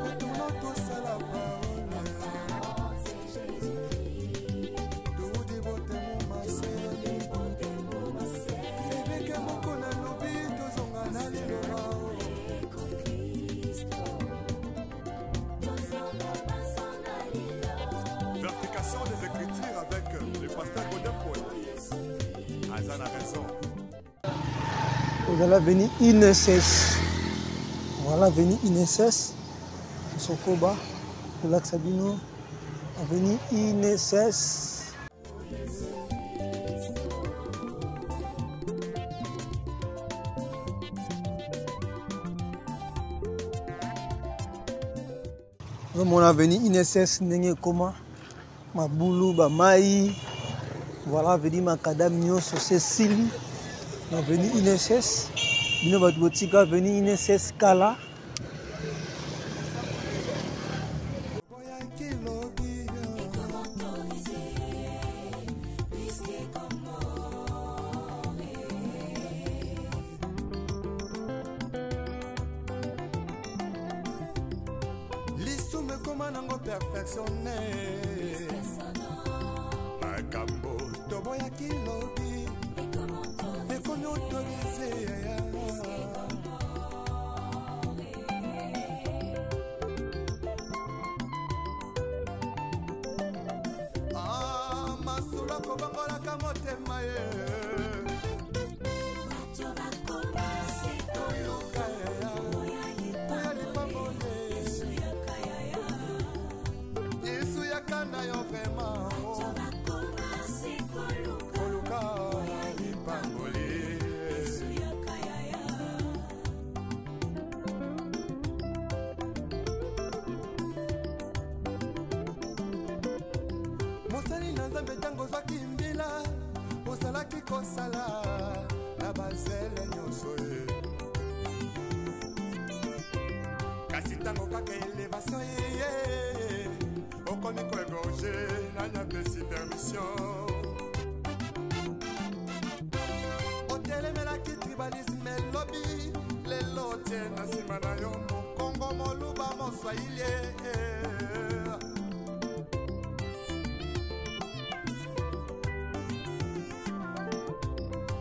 Retournons tous à la parole. Tout dévoté mon massé. Évêque mon qu'on a lobby, tous on a allé le Verification des écritures avec le pasteur Godin Paul. Azan a raison. Vous allez venir INSS. Voilà, venir INSS. Sokoba, le lac Sabino. Venir INSS. Mon avenue INSS n'est comment Maboulou, Bamaï. Voilà, venir Macadam Nyos, Cécile. Avenue INSS. Bino Batbotika, avenue INSS Kala. L'isoume comment nango perfectionné. Makambo toboya kilobi. Et qu'on autorisé. Ah, masula kobangola kamotema ye. Mosali na nzambe tango zwaki mbila osalaki kosala na bazele nyonso ye kasi tango kaka elevation yeye okomi koegorge na nyapesi permission otelemelaki tribalisme elobi lelo tie na nsima na yo mokongo moluba moswahili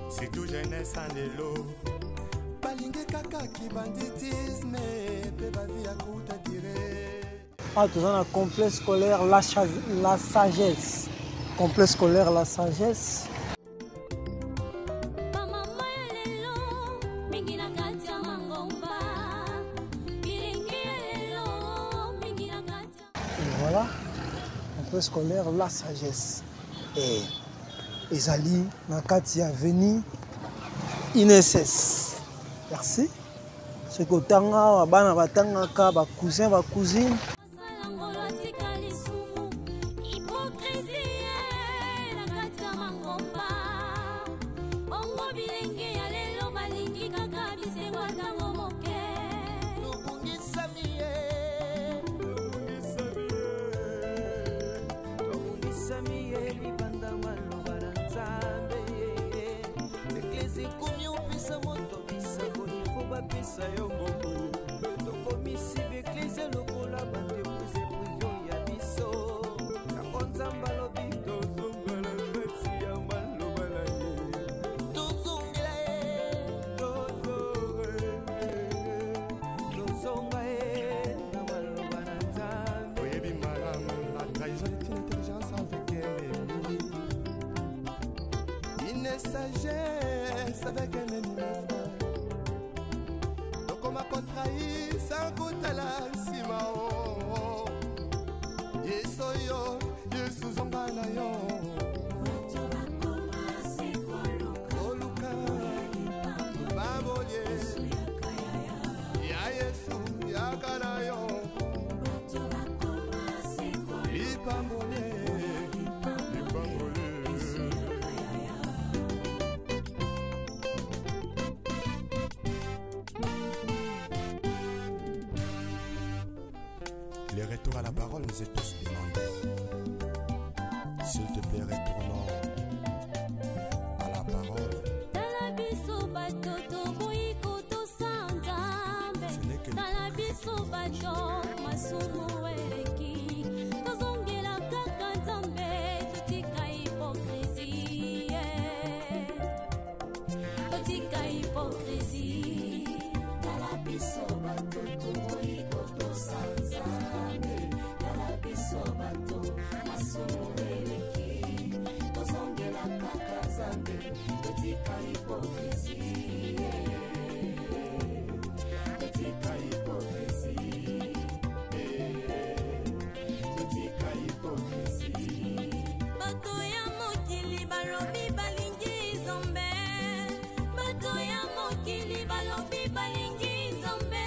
c'est tout jeunesse en élo balingi kaka ki banditisme pe bavi ya kuta dire. Ah, tout ça, complexe scolaire la sagesse. Complexe scolaire la sagesse. Et voilà, complexe scolaire la sagesse. Et Ezali, Nakati Avenue, INSS. Merci. Ce que tanga, bana batanga ka, ba cousin, ba cousine. ngai sakutala nsima o yesu yo yesu zonga na yo oluka baboye ya yesu yakala yo lipambole les retours à la parole nous est tous demandés. S'il te plaît, retournons à la parole. Talabiso batoto boiko to santambe. Talabiso bato masumu eleki. Tozongela kaka nzambe totika hypocrisie. Totika hypocrisie. Talabiso batoto boiko to santambe. Talabiso bato masumu eleki. Tozongela kaka nzambe totika hypocrisie. Totika hypocrisie. Totika hypocrisie. Bato ya mokili balobi balingi nzambe. Bato ya mokili balobi balingi nzambe.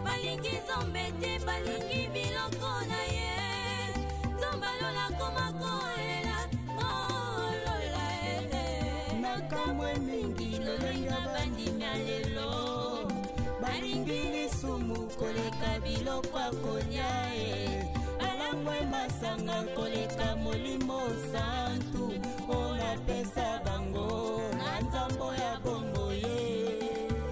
Balingi nzambe te balingi biloko na ye. Nzambe alola koma kolela kolola nakamwe mingi lolenga bandimia lelo. Balingi lisumu koleka biloko akolia balangwe masanga koleka molimo santu olapesa bango na nzambo ya bombo ye.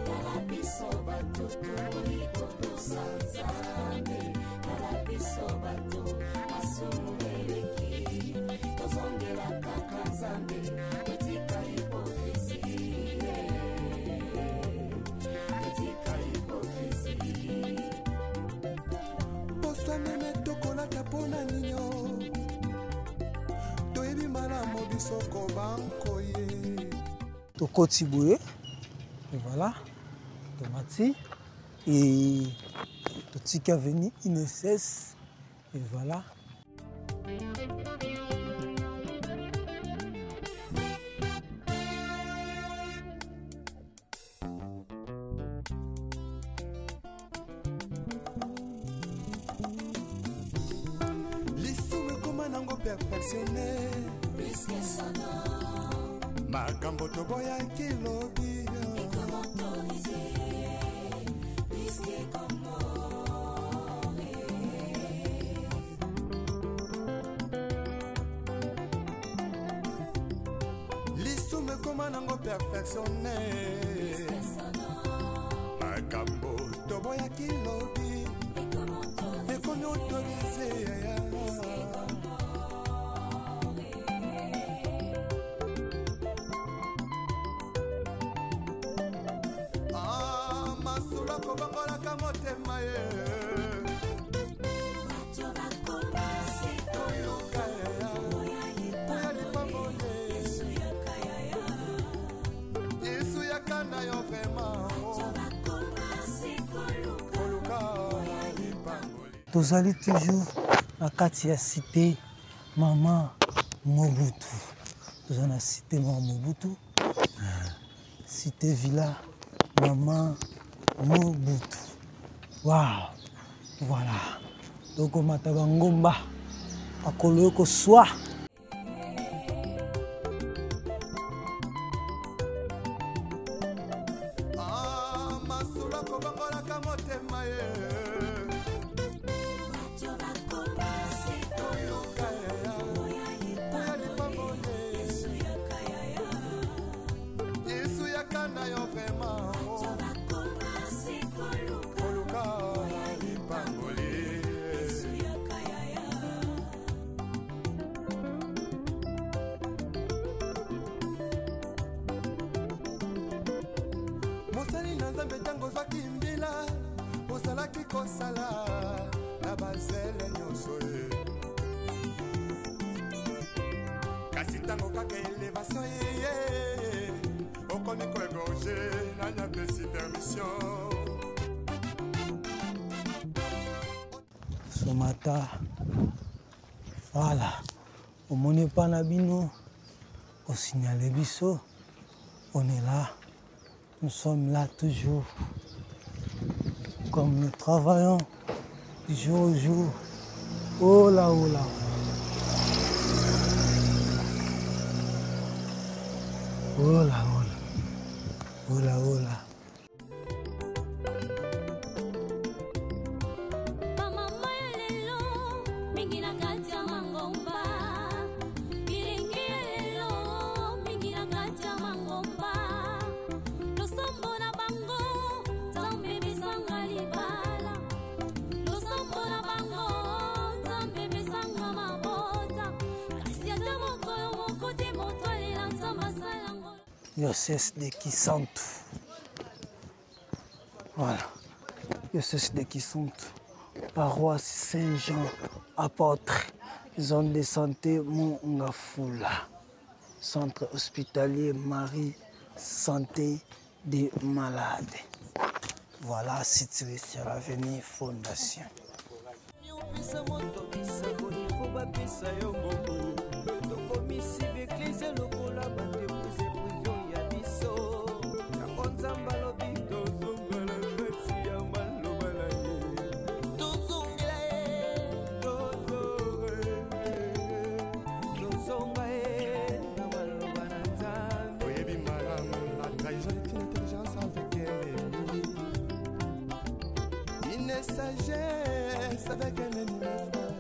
Talabiso batoto boliko tosanzambe. Talabiso bato masumu eleki. Tozongela kaka nzambe totika hypocrisie. Totika hypocrisie. Bosanene tokolaka mpona ninyo toyebi malamu biso kobanko ye Tokoti boye. Et voilà. Tomati. Et totika veni INSS. Et voilà. lisumu ekoma nango perfectionne makambo toboyaki lobi lisumu ekoma nango perfectionne makambo toboyaki lobi ekomi autorise yaya masula kobangolaka motema ye oluka yaya oya lipambole yesu yakanda yo vrema oluka lipambole. Tozali toujours na kati ya cité Mama Mobutu. Tozali na cité Mama Mobutu. Cité Villa Mama Mobutu. Waouh. Voilà. Donc on mata bangomba akolo ko swa. Masula kobangolaka motema ye oluka yaya oya lipambole yesu yakanda yo vrema oluka lipambole. mosali na nzambe ntango ozwaki mbila ozalaki kosala na bazele nyonso ye kasi ntango kaka elevation ye okomi koegorge nanya pesi permission Tomata. Voilà. Au moni pas nabino. Au signal biso. On est là. Nous sommes là toujours. Comme nous travaillons du jour au jour. Oh là, oh là. Oh là, oh là. Oh là, oh là. Diocèse de Kisantu. Voilà. Diocèse de Kisantu. Paroisse Saint-Jean, apôtre. Zone de santé Mongafula. Centre hospitalier Marie, santé des malades. Voilà, situé sur l'avenue Fondation. Sagesse avec un ennemi frère.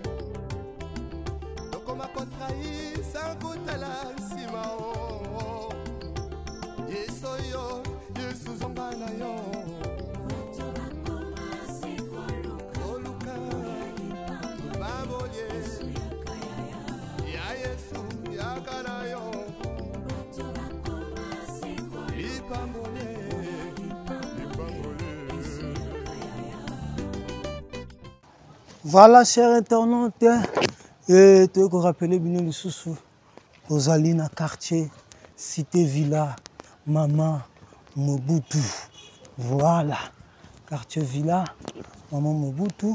Donc on m'a contrahi sans goût à la simao. Yesoyo, Yesuzonganayo. Oluka, Baboye, Ya Yesu, Yakanayo. Ipambole. Voilà, chers internautes, et tu veux rappeler bien le sous Rosaline quartier, cité Villa, Maman Mobutu. Voilà, quartier Villa, Maman Mobutu.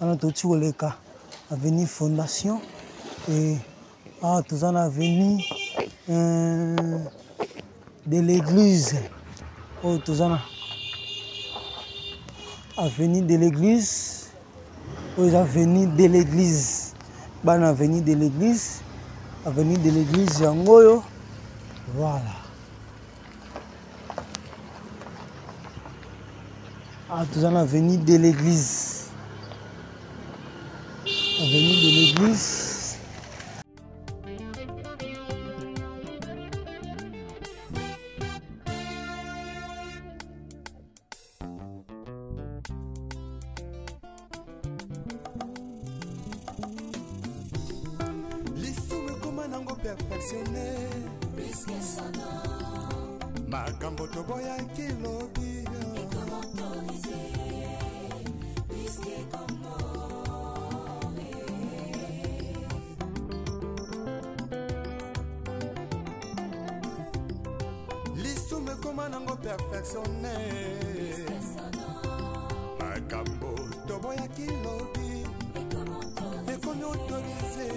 On a tout le cas, avenue Fondation et tout en avenue de l'église. Oh, tout en avenue de l'église. Aux avenues de l'église. Ban avenue de l'église. Avenue de l'église Yangoyo. Voilà. Tout en avenue de l'église. Avenue de l'église. Perfectionné makambo toboya kilobi lisume koma nango perfectionné makambo toboya kilobi ekomi autorisé.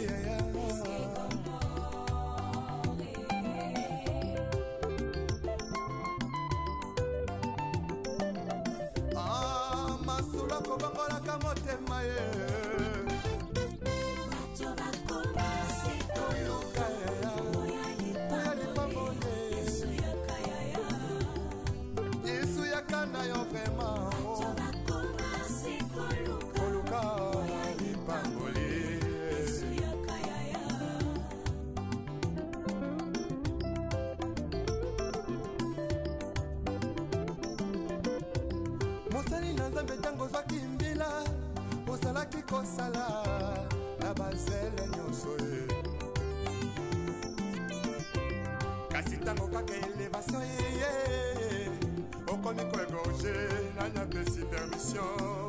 Mosali na nzambe tango zwaki mbila ozalaki kosala na bazele nyonso ye kasi tango kaka elevation ye okomi koegorge na nyapesi permission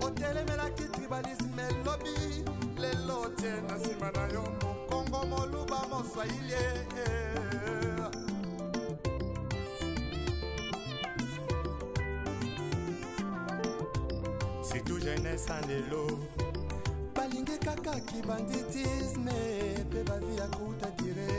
otelemelaki tribalisme elobi lelo tie na nsima na yo mokongo moluba moswahili surtout jeunesse en lelo balingi kaka kibanditisme pe bavi ya kuta dire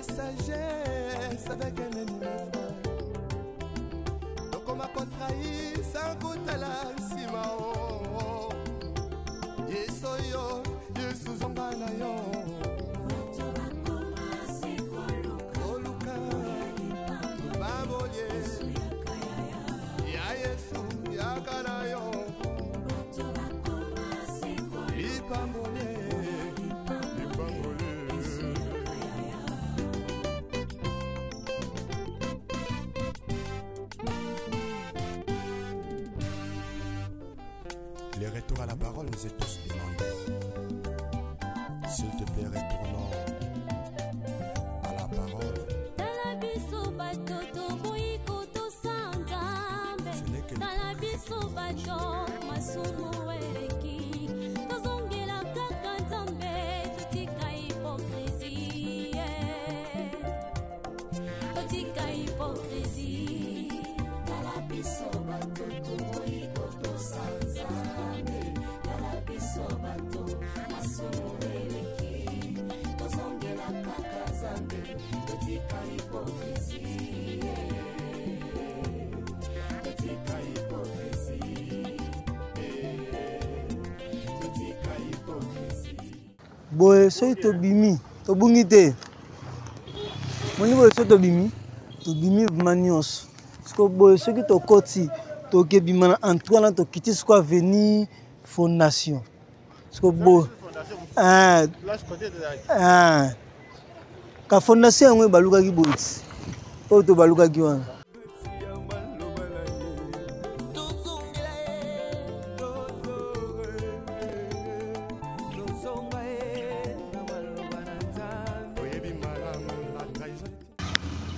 sagesse avec un ennemi frère. Donc on m'a contrahi sans goûter la simao. Yesoyo, Yesu zombana yo. Oluka, baboye. Ya Yesu, ya kanayo. Ipambole. Les retours à la parole nous est tous demandés. S'il te plaît, retournons à la parole. Boy, soy to bimi, to bungite. Moni boy soy to bimi manios. Parce boy soy to koti, to ke bimana Antoine to kiti square venir fondation. Parce boy ka fondation ngwe baluka ki boti. O to baluka ki wana.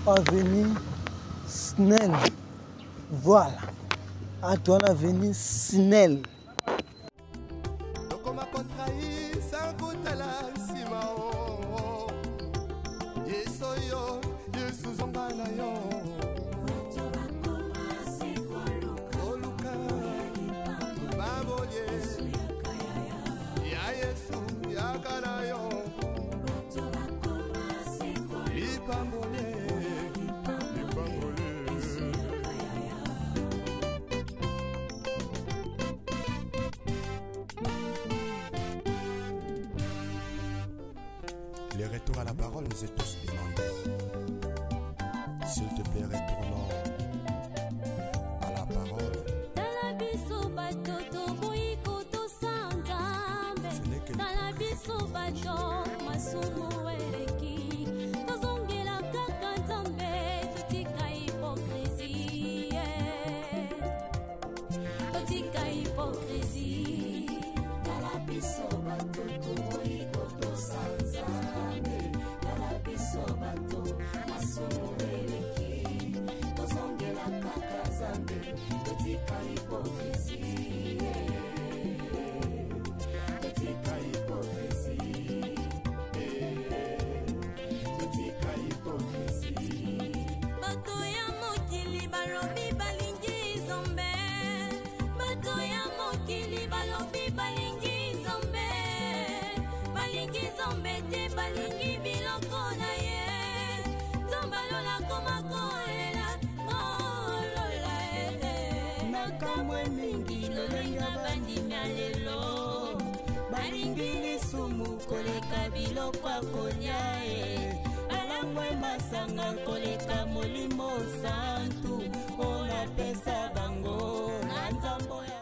Avenue Snell. Voilà. Antoine Avenue Snell. Donc on m'a contrahi sans goûter la simao. Yesoyo, Yesu zombana yo. Oluka, baboye. Ya Yesu, ya kanayo. Ipambole. Les retours à la parole nous est tous demandés. S'il te plaît, retournons à la parole. Hypocrisie. balingi biloko na ye tombalola komakolela kolola nakamwe mingi lolenga bandimia lelo balingi lisumu koleka biloko akolia balangwe masanga koleka molimo santu olapesa bango na nzambo ya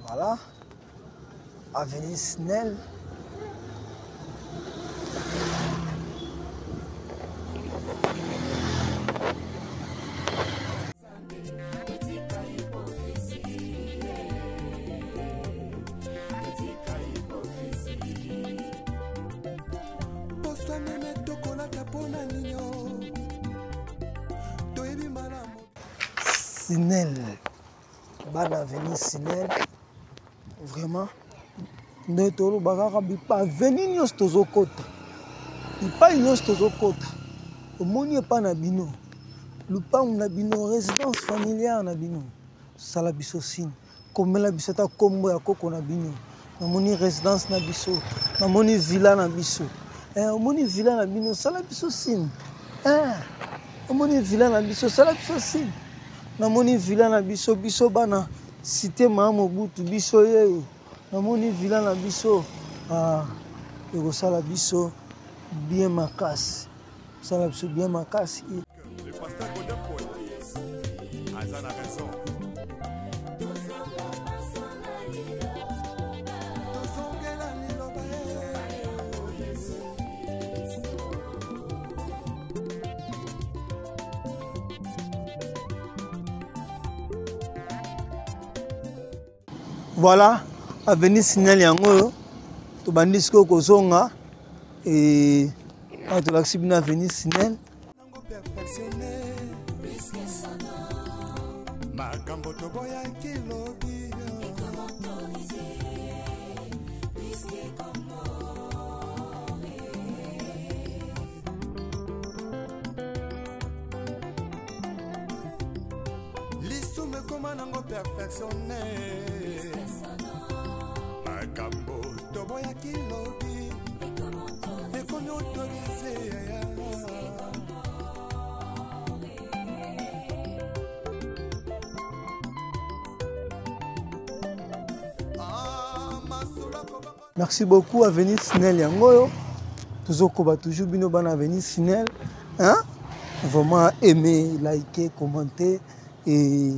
Voilà, avenue Snell. Sinel, bana avenue Sinel, vraiment, nous sommes pas venus nous tozokota, pas nous tozokota, au monde pas na bino, le pas na bino résidence familiale na bino, salabiso sin, comme la bisota combo ya koko na bino, na moni résidence na biso, na moni villa na biso, moni villa na bino salabiso sin, moni villa na biso salabiso sin. Namoni villa na biso biso bana cité Mobutu biso ye namoni villa na biso ekosala biso bien makasi sala biso bien makasi. Le pasteur Godin Paul aza na raison. Voilà, avenue Sinel yango to bandisiko kozonga et to l'axibina avenue Sinel. Makambo to boya kilobi. Lisume koma nango perfectionné. Makambo to boya kilobi. Ekomi autorisé. Merci beaucoup avenue Sinel yango toujours toujours bino bana avenue Sinel hein, vraiment aimer, liker, commenter et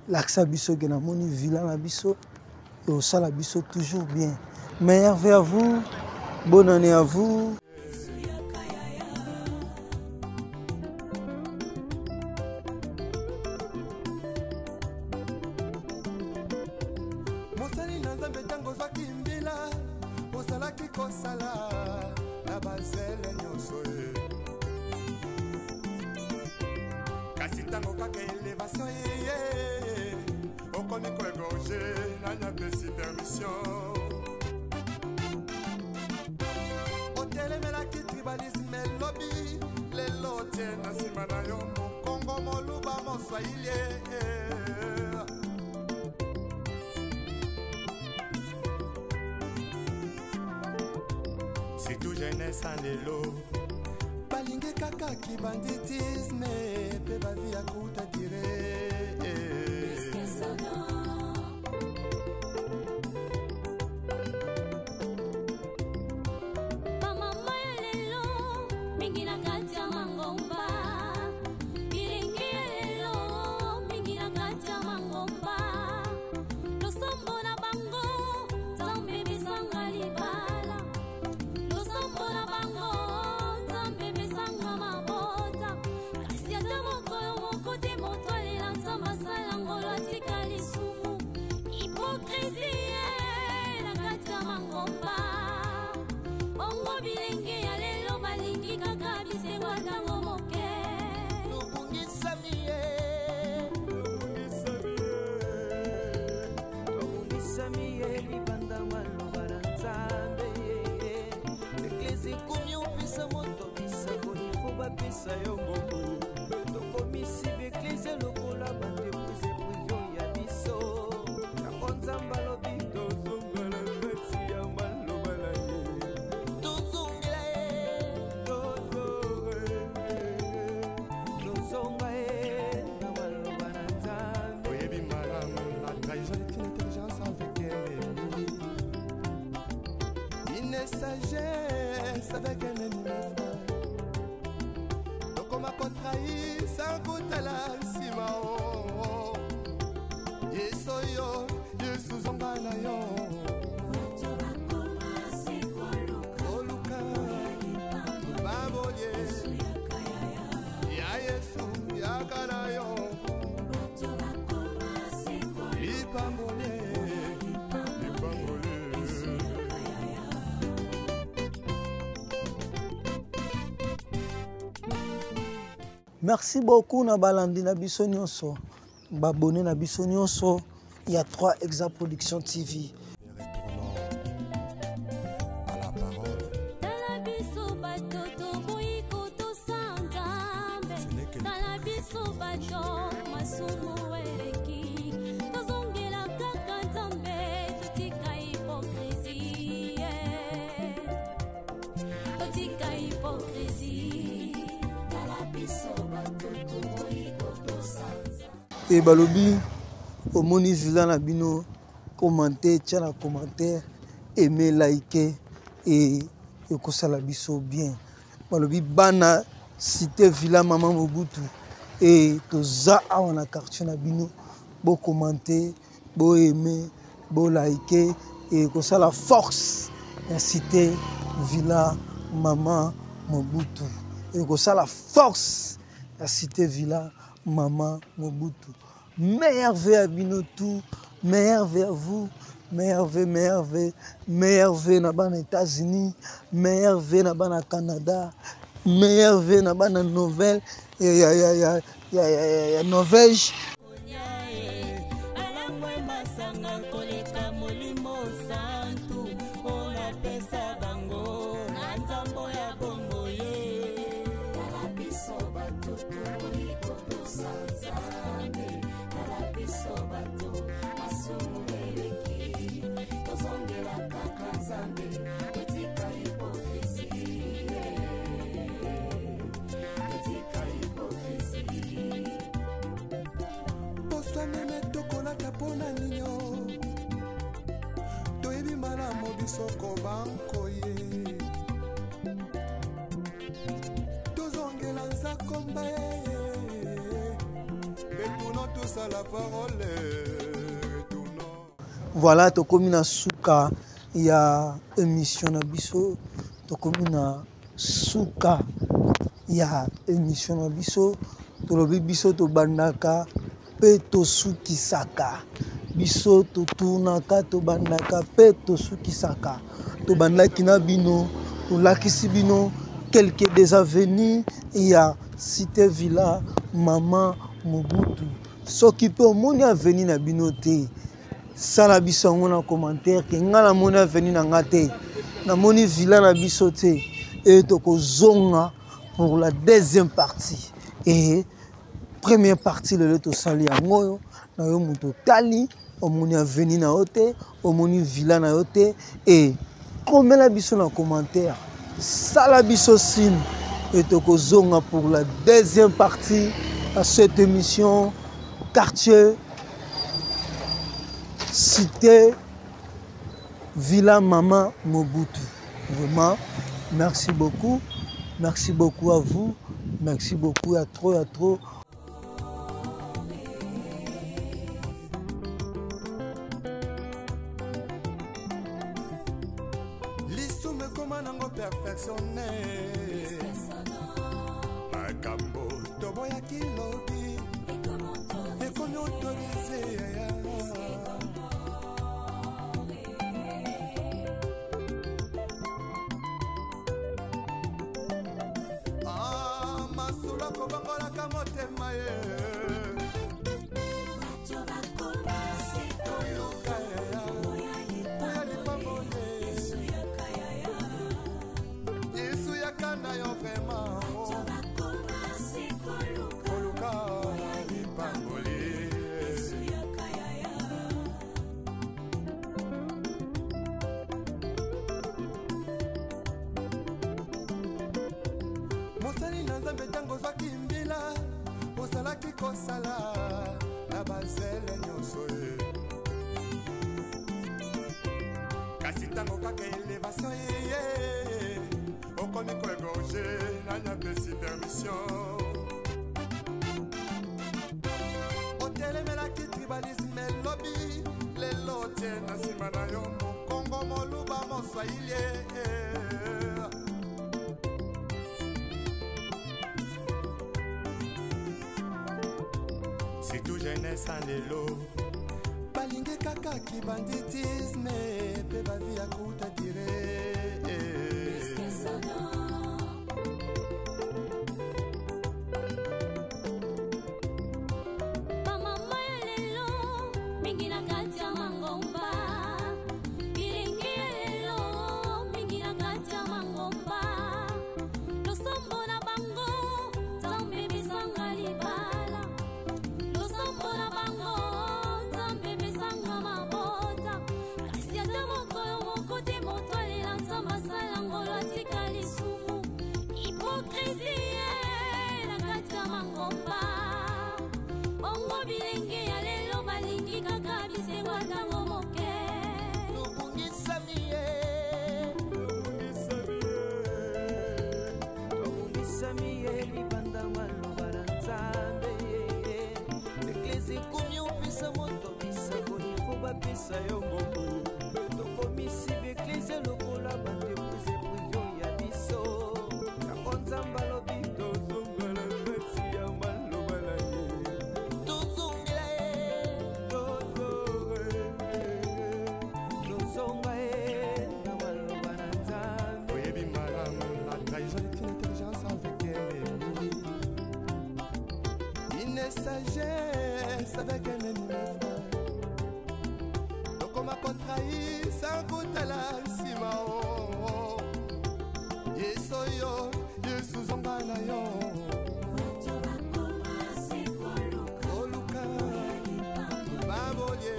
l'accès biso que na moni villa na biso et au sala biso toujours bien. Meilleur vœu à vous, bonne année à vous. Mosali na nzambe tango zwaki mbila osalaki kosala na bazele nyonso ye kasi ntango kaka elevation ye okomi koegorge nanya pesi permission otelemelaki tribalisme elobi lelo tie na nsima na yo mokongo moluba moswahili c'est tout jeunesse en lelo balingi kaka kibanditisme pe bavi ya kuta dire bamama ya lelo mingi na kati ya mangomba bilingi ya lelo mingi na kati ya mangomba losombo na bango nzambe bisanga libala losombo na bango nzambe bisanga mabota kasi ata mokolo moko te moto alela nzambe asala ngolo atika lisumu hipokrisie na kati ya mangomba bongo bilenge ya lelo balingi kaka bisengo ntango moke tobungisami ye libanda maloba na nzambe eklesi ekomi opesa moto bisango ifo bapesa yo ngombo tokomisi beklesi lokola bandepuse privio ya biso yango nzambe alobi tozonga na kati ya maloba na ye tozonga les sagesses avec un ennemi frère. Donc on m'a contrahi sans goûter la simao. Yesoyo, Yesuzongana yo. Oluka, Baboye, Ya Yesu, Yakana yo. Ipambole, Ipambole. Merci beaucoup na balandi na biso nyonso. Babone na biso nyonso. Il y a 3 Exa Production TV. Et balobi omoni villa na bino commenter tia na commentaire aimer liker et ekosala biso bien balobi bana cité villa Maman Mobutu et toza awa na quartier na bino bo commenter bo aimer bo liker et ekosala force na cité villa Maman Mobutu et ekosala force na cité villa Maman Mobutu. Merveille à Binotou, merveille à vous, merveille dans les États-Unis, merveille dans le Canada, merveille dans la Nouvelle, Norvège. Voilà, tokomi na suka ya émission na biso, tokomi na suka ya émission na biso, tolobi biso to bandaka pe to sukisaka, biso to tunaka to bandaka pe to sukisaka, to bandaki na bino, to lakisi bino quelques des avenues ya cité villa Maman Mobutu. Soki pe omoni aveni na bino te. Sala biso ngona commentaire ke ngala mona veni na ngate na moni villa na biso te et toko zonga pour la deuxième partie et première partie le to sali yango na yo muto tali omoni veni na ote omoni villa na ote et comme la biso na commentaire sala biso signe et toko zonga pour la deuxième partie à cette émission quartier cité Villa Maman Mobutu. Vraiment, merci beaucoup à vous, merci beaucoup à trop. L'issue me commande en perfectionné. Makambo, toboya kilobi, et qu'on autorise. Mosali na nzambe tango zwaki mbila osalaki kosala na bazele nyonso ye kasi ntango kaka elevation ye okomi koegorge nani apesi permission otelemelaki tribalisme elobi lelo tie na nsima na yo mokongo moluba moswahili surtout jeunesse en lelo balingi kaka kibanditisme pe bavi ya kuta dire bamama ya lelo mingi na kati ya mangomba bilingi ya lelo mingi na kati ya mangomba losombo na bango nzambe misanga libala losombo na bango nzambe misanga mabota kasi ata mokolo moko te moto alela nzambe asala ngolo atika lisumu hipokrisie na kati ya mangomba bongo bilenge ya lelo balingi kaka bisengo ntango moke tobungisami ye libanda maloba na nzambe eklesi ekomi opesa moto bisakoli fo bapesa yo mbongo tokomisi beklesi lokola bandepose privio ya biso yango nzambe alobi tozongala kati ya maloba na ye tozongela ye tozonga ye na maloba na nzambe oyebi malamu la trahison est une intelligence avec ennemi une sagesse avec un ennemi frère tokoma kotrahi sans kotala nsima o yesu yo yesu zonga na yo oluka babolie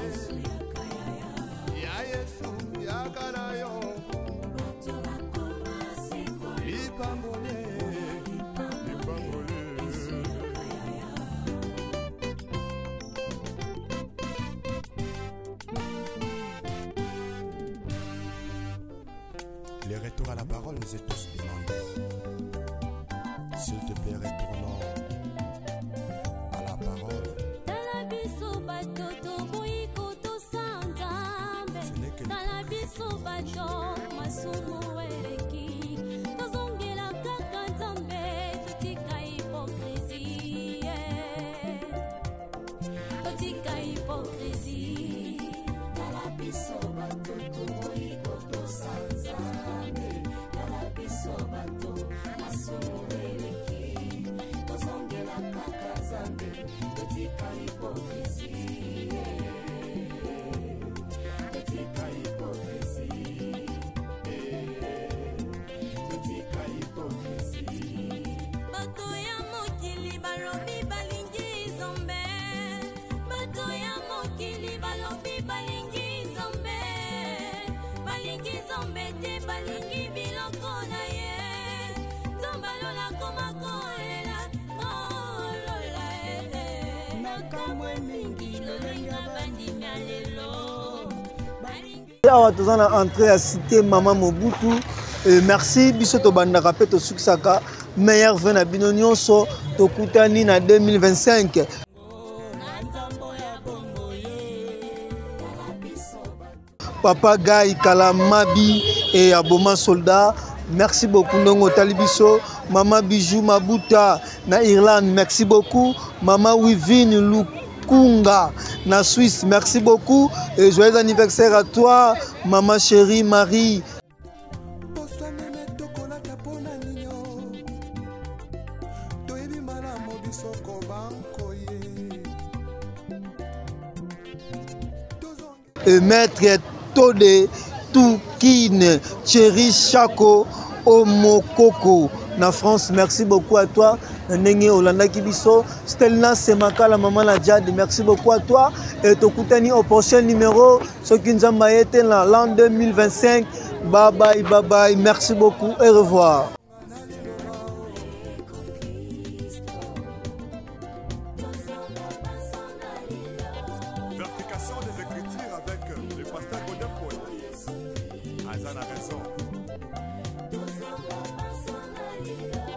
ya yesu yaka na yo lipambole lipambole le retour à la parole nous est tous demandé. S'il te plaît, retournons à la parole. tala biso bato toboyi kotosa nzambe tala biso bato masumu eleki tozongela kaka nzambe totika hipokrisie totika hipokrisie tala biso bato toboyi kotosa nzambe tala biso bato masumu eleki tozongela kaka nzambe totika hipokrisie totika hipokrisie totika hipokrisie bato ya mokili balobi balingi nzambe bato ya mokili balobi balingi nzambe balingi nzambe te balingi biloko na ye nzambe alola koma kolela kolola nakamwe mingi lolenga bandimi ya lelo balingi awa toza na entrée ya cité mama mobutu merci biso tobandaka mpe tosukisaka meilleur vin na bino nyonso tokutani na 2025 papa Gai Kalamabi et Aboma Soldat merci beaucoup ndongo otali biso mama Bijou Mabuta na Irlande merci beaucoup mama Wivine Lukunga na Suisse merci beaucoup et joyeux anniversaire à toi maman chérie Marie. bosameme tokolaka mpona nino toyebi malamu biso kobankoye Et maître Tode Toukine Thierry Chako Omokoko na France merci beaucoup à toi Nenge Olanda Kibiso Stelna Semaka la maman la Jade merci beaucoup à toi et tokutani au prochain numéro ce qui nous a maïté l'an 2025 bye bye merci beaucoup et au revoir. Verification des écritures avec le pasteur Godin Paul. oza na raison